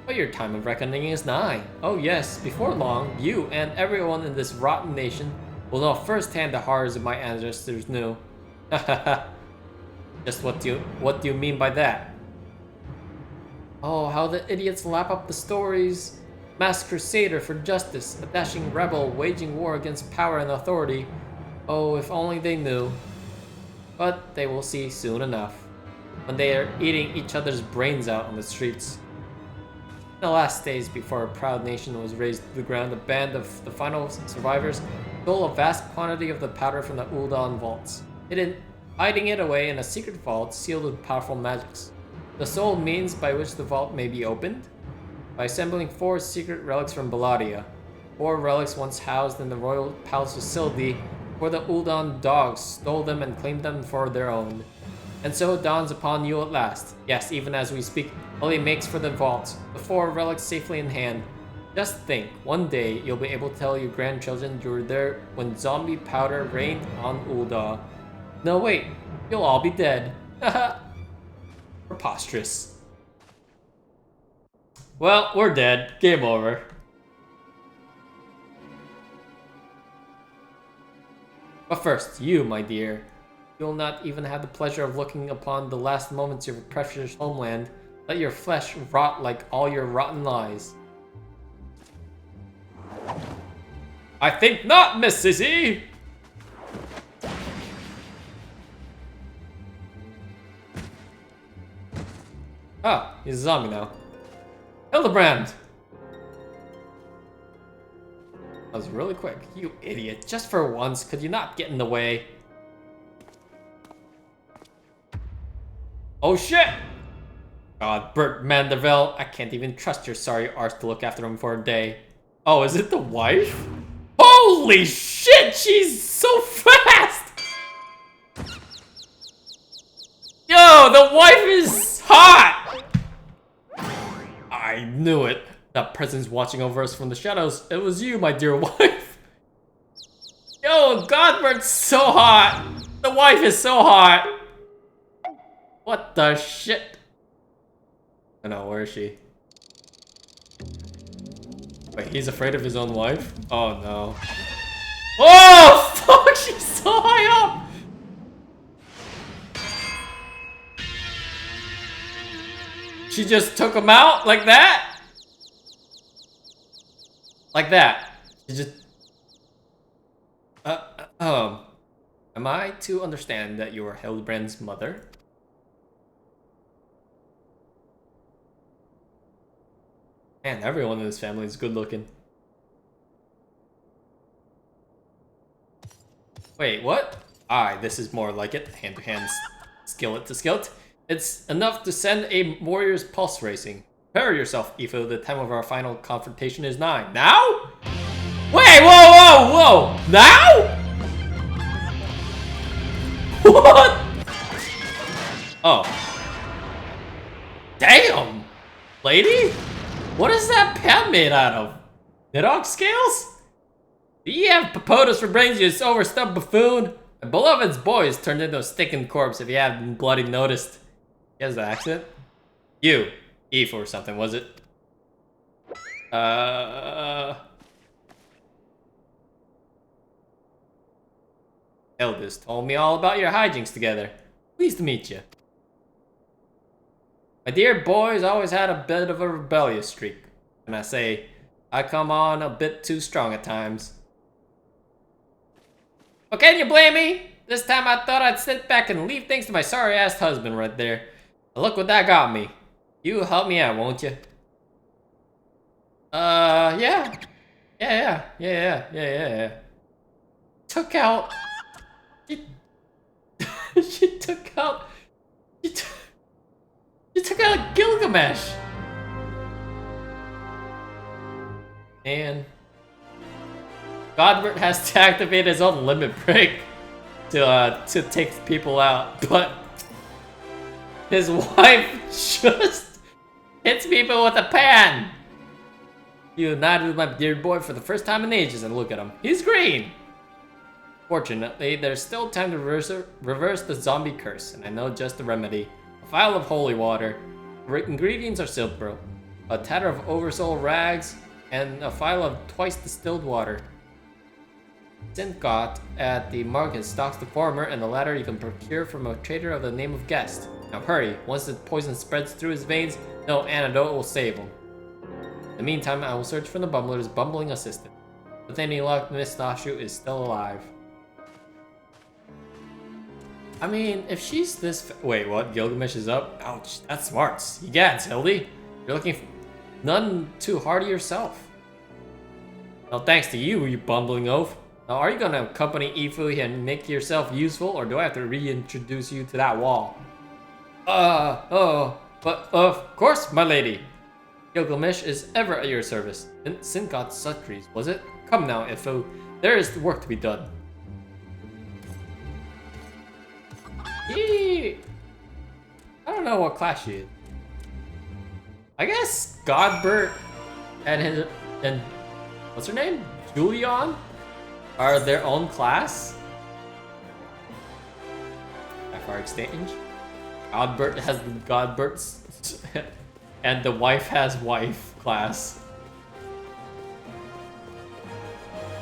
But your time of reckoning is nigh. Oh yes, before long, you and everyone in this rotten nation will know firsthand the horrors of my ancestors knew. Just what do you mean by that? Oh, how the idiots lap up the stories. Masked crusader for justice, a dashing rebel waging war against power and authority. Oh, if only they knew. But they will see soon enough, when they are eating each other's brains out on the streets. In the last days before our proud nation was razed to the ground, a band of the final survivors stole a vast quantity of the powder from the Uldan vaults, hiding it away in a secret vault sealed with powerful magics. The sole means by which the vault may be opened? By assembling 4 secret relics from Baladia. 4 relics once housed in the royal palace of Sildi, where the Uldan dogs stole them and claimed them for their own. And so it dawns upon you at last. Yes, even as we speak, Ellie makes for the vault, the 4 relics safely in hand. Just think, one day you'll be able to tell your grandchildren you were there when zombie powder rained on Ulda. No wait, you'll all be dead. Haha. Preposterous. Well, we're dead. Game over. But first, you, my dear. You'll not even have the pleasure of looking upon the last moments of your precious homeland. Let your flesh rot like all your rotten lies. I think not, Miss Sissy! Oh, he's a zombie now. Hildebrand! That was really quick. You idiot. Just for once, could you not get in the way? Oh shit! God, Bert Manderville, I can't even trust your sorry arse to look after him for a day. Oh, is it the wife? Holy shit, she's so fast! Yo, the wife is hot! I knew it. That presence watching over us from the shadows. It was you, my dear wife. Yo, Godbert's so hot. The wife is so hot. What the shit? I know, where is she? Wait, he's afraid of his own wife? Oh no. Oh, fuck, she's so high up! She just took him out like that? Like that. She just... Am I to understand that you are Hildebrand's mother? Man, everyone in this family is good looking. Wait, what? Aye, this is more like it. Hand to hand, skillet to skillet. It's enough to send a warrior's pulse racing. Prepare yourself, Ifo. The time of our final confrontation is nigh. Now? Wait, whoa, whoa, whoa! Now? What? Oh. Damn! Lady? What is that pen made out of? Nidhogg scales? Do you have papotas for brains, you overstuffed buffoon? My beloved's boys turned into a sticking corpse if you haven't bloody noticed. He has the accent? You. Eve or something, was it? Eldest told me all about your hijinks together. Pleased to meet you. My dear boys always had a bit of a rebellious streak. And I say, I come on a bit too strong at times. Well, can you blame me? This time I thought I'd sit back and leave things to my sorry-ass husband right there. But look what that got me. You help me out, won't you? Yeah. Yeah. Took out... She took out... She took out Gilgamesh! And... Godbert has to activate his own limit break to take people out, but his wife just hits people with a pan! United with my dear boy for the first time in ages, and look at him. He's green! Fortunately, there's still time to reverse the zombie curse, and I know just the remedy. A vial of holy water. Ingredients are simple. A tatter of oversold rags, and a vial of twice distilled water. Singot at the market stocks the former, and the latter you can procure from a trader of the name of Guest. Now hurry, once the poison spreads through his veins, no antidote will save him. In the meantime, I will search for the bumbler's bumbling assistant. With any luck, Miss Nashu is still alive. I mean, if she's this... Wait, what? Gilgamesh is up? Ouch, that's smarts. Egads, Hildy. You're looking none too hardy yourself. No thanks to you, you bumbling oaf. Now, are you gonna accompany Ifu and make yourself useful, or do I have to reintroduce you to that wall? But of course, my lady. Gilgamesh is ever at your service. Sinkot's sutries, was it? Come now, Ifu. There is work to be done. I don't know what class she is. I guess Godbert and what's her name? Julian are their own class. FR exchange. Godbert has the Godbert's and the wife has wife class.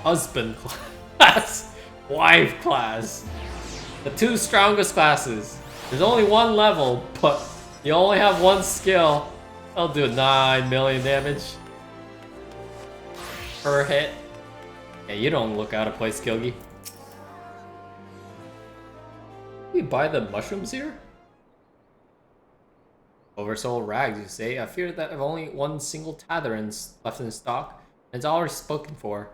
Husband class. Wife class. The two strongest classes. There's only one level, but you only have one skill. I'll do 9 million damage per hit. Yeah, you don't look out of place, Gilgy. We buy the mushrooms here? Oversold rags, you say? I fear that I've only one single tather left in stock, and it's already spoken for.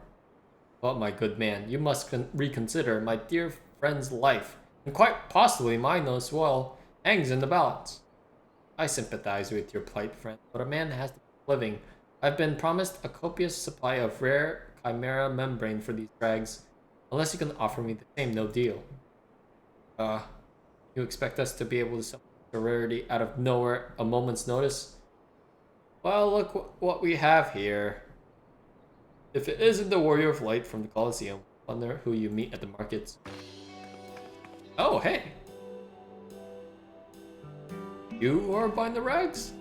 But my good man, you must reconsider. My dear friend's life, and quite possibly mine as well, hangs in the balance. I sympathize with your plight, friend, but a man has to be living. I've been promised a copious supply of rare chimera membrane for these drags, unless you can offer me the same, no deal. You expect us to be able to summon the rarity out of nowhere a moment's notice? Well, look what we have here. If it isn't the warrior of light from the Colosseum, wonder who you meet at the markets. Oh, hey! You are buying the rags?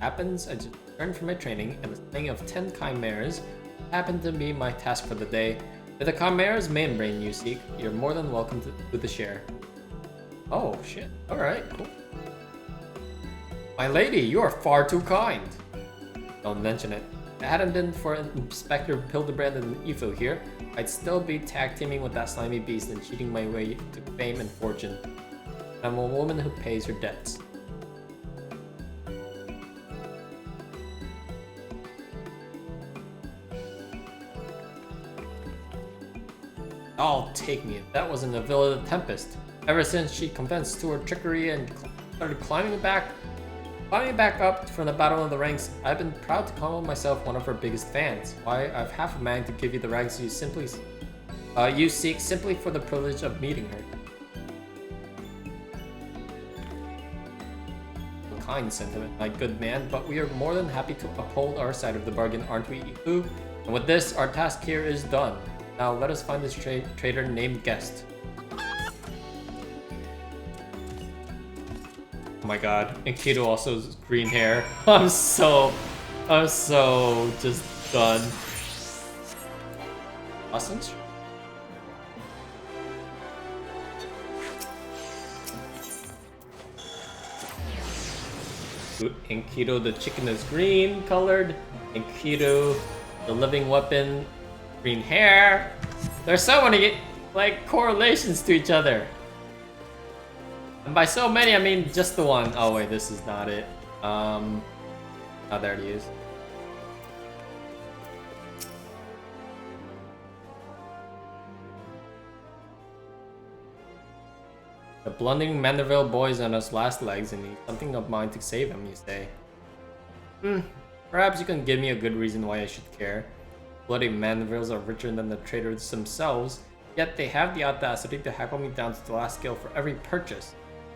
Happens, I just returned from my training, and the slaying of 10 chimeras happened to be my task for the day. With the chimera's main brain you seek, you're more than welcome to the share. Oh, shit. Alright, cool. My lady, you are far too kind. Don't mention it. If it hadn't been for Inspector Hildebrand and Ifo here, I'd still be tag teaming with that slimy beast and cheating my way to fame and fortune. I'm a woman who pays her debts. Oh, take me. That wasn't the Villa of the Tempest. Ever since she confessed to her trickery and started climbing back up from the bottom of the ranks, I've been proud to call myself one of her biggest fans. Why, I've half a mind to give you the ranks you seek simply for the privilege of meeting her. A kind sentiment, my good man, but we are more than happy to uphold our side of the bargain, aren't we, Ifu? And with this, our task here is done. Now let us find this traitor named Guest. Oh my god, and Kido also has green hair. I'm so just done. Lessons? Enkidu the chicken is green colored. Enkidu the living weapon, green hair. There's so many like correlations to each other. And by so many, I mean just the one. Oh wait, this is not it. Oh, there it is. The blundering Manderville boy is on his last legs and needs something of mine to save him, you say? Perhaps you can give me a good reason why I should care. Bloody Mandervilles are richer than the traders themselves, yet they have the audacity to hackle me down to the last scale for every purchase.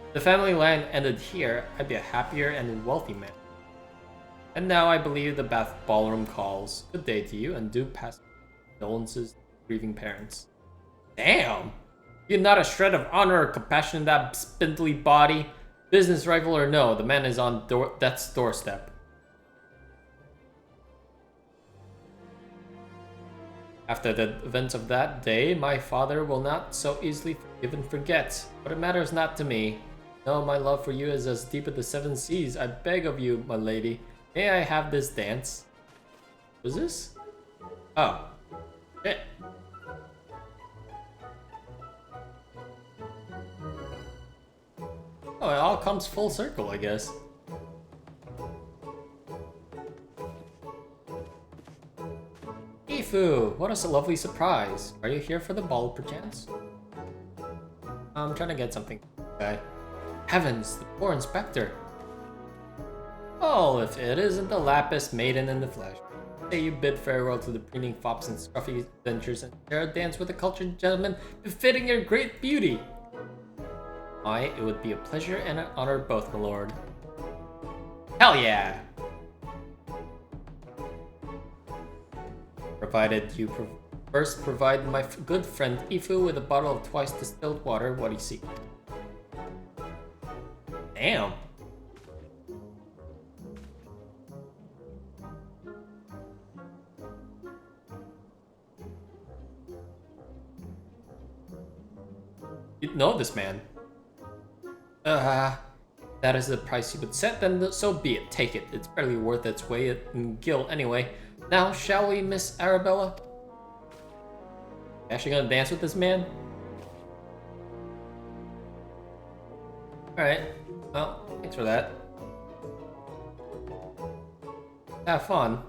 If the family land ended here, I'd be a happier and wealthy man. And now I believe the Bath Ballroom calls. Good day to you, and do pass condolences to grieving parents. Damn! You're not a shred of honor or compassion in that spindly body. Business rival or no, the man is on death's doorstep. After the events of that day, my father will not so easily forgive and forget. But it matters not to me. No, my love for you is as deep as the 7 seas. I beg of you, my lady, may I have this dance? What's this? Oh. Shit. Oh, it all comes full circle, I guess. Ifu, what a lovely surprise. Are you here for the ball, perchance? I'm trying to get something. Okay. Heavens, the poor inspector. Oh, if it isn't the Lapis maiden in the flesh. Say you bid farewell to the preening fops and scruffy adventures and share a dance with a cultured gentleman befitting your great beauty. Why, it would be a pleasure and an honor both, my lord. Hell yeah! Provided you first provide my good friend Ifu with a bottle of twice distilled water, what do you seek? Damn! You know this man. That is the price you would set, then so be it. Take it. It's barely worth its weight in gil anyway. Now, shall we, Miss Arabella? Actually gonna dance with this man? Alright. Well, thanks for that. Have fun.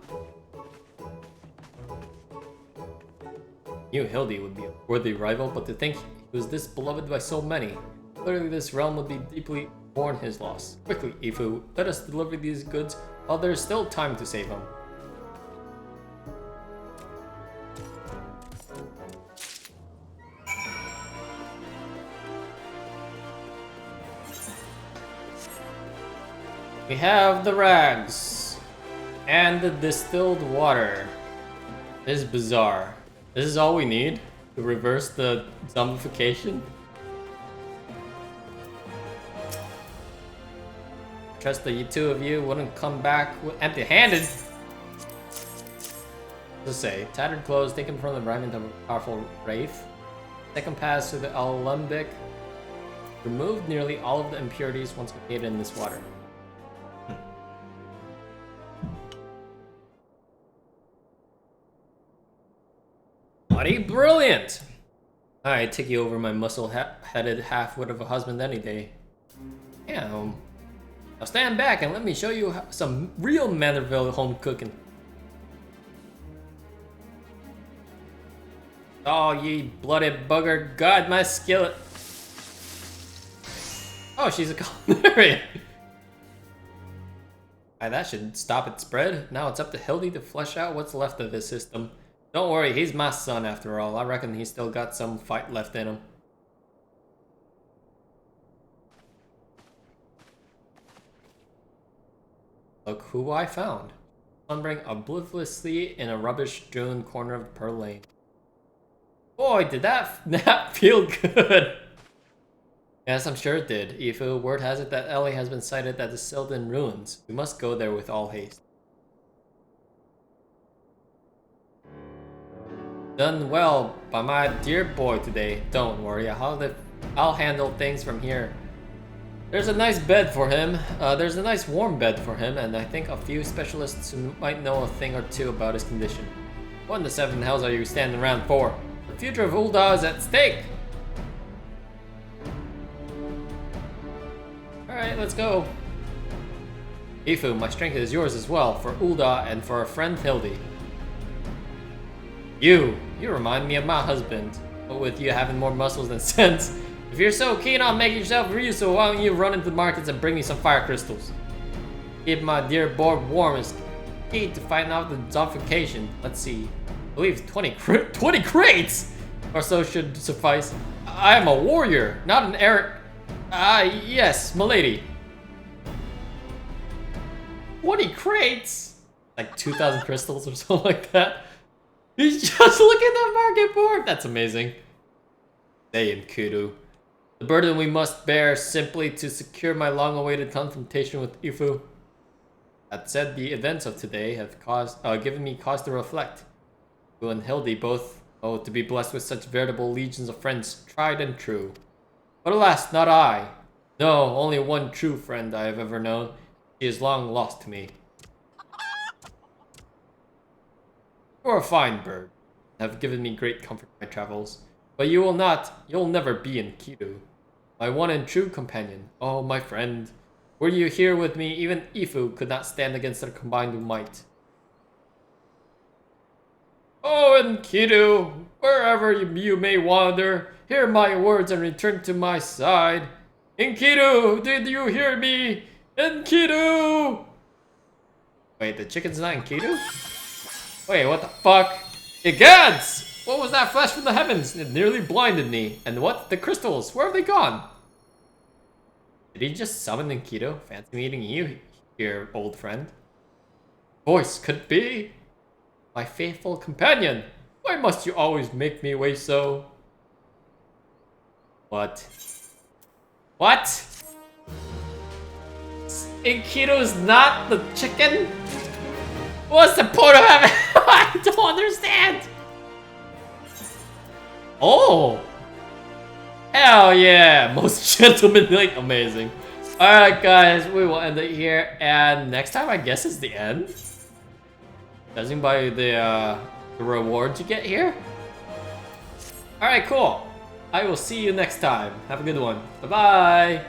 Knew Hildy would be a worthy rival, but to think he was this beloved by so many. Clearly this realm would be deeply mourn his loss. Quickly, Ifu, let us deliver these goods while there is still time to save him. We have the rags and the distilled water. This is bizarre. This is all we need to reverse the zombification. trust the two of you wouldn't come back empty-handed. Let's say, tattered clothes taken from the remnant of a powerful wraith. Second pass to the alembic. Removed nearly all of the impurities once contained in this water. Bloody brilliant! I'd take you over my muscle-headed half-wit of a husband any day. Damn. Now stand back and let me show you some real Manderville home cooking. Oh, ye bloody bugger, guard my skillet. Oh, she's a culinarian. That should stop its spread. Now it's up to Hildy to flesh out what's left of his system. Don't worry, he's my son after all. I reckon he's still got some fight left in him. Look who I found. Slumbering obliviously in a rubbish-strewn corner of Pearl Lane. Boy, did that feel good. Yes, I'm sure it did. Ifu, word has it that Ellie has been sighted at the Sylvan ruins. We must go there with all haste. Done well by my dear boy today. Don't worry, I'll handle things from here. There's a nice bed for him. There's a nice warm bed for him, and I think a few specialists who might know a thing or two about his condition. What in the seven hells are you standing around for? The future of Ul'dah is at stake! Alright, let's go. Ifu, my strength is yours as well, for Ul'dah and for our friend Hildy. You remind me of my husband, but with you having more muscles than sense. If you're so keen on making yourself Ryuso, why don't you run into the markets and bring me some fire crystals? Keep my dear boy warm is key to fighting off the zombification. Let's see. I believe 20 crates or so should suffice. I am a warrior, not an errant. Yes, milady. 20 crates? Like 2,000 crystals or something like that. He's just looking at that market board. That's amazing. Saying Kudu. The burden we must bear simply to secure my long-awaited confrontation with Ifu. That said, the events of today have given me cause to reflect. You and Hildy both to be blessed with such veritable legions of friends, tried and true. But alas, not I. No, only one true friend I have ever known. She is long lost to me. You're a fine bird, and have given me great comfort in my travels. But you'll never be in Kidu. My one and true companion. Oh, my friend. Were you here with me, even Ifu could not stand against their combined might. Oh, Enkidu, wherever you may wander, hear my words and return to my side. Enkidu, did you hear me? Enkidu! Wait, the chicken's not Enkidu? Wait, what the fuck? It gods! What was that flash from the heavens? It nearly blinded me. And what? The crystals, where have they gone? Did he just summon Enkidu? Fancy meeting you here, old friend. Voice could be. My faithful companion, why must you always make me wait so? What? What? Enkidu's not the chicken? What's the point of having? I don't understand. Oh! Hell yeah! Most gentlemanly, amazing. Alright guys, we will end it here, and next time I guess is the end? Judging by the rewards you get here? Alright, cool. I will see you next time. Have a good one. Bye-bye!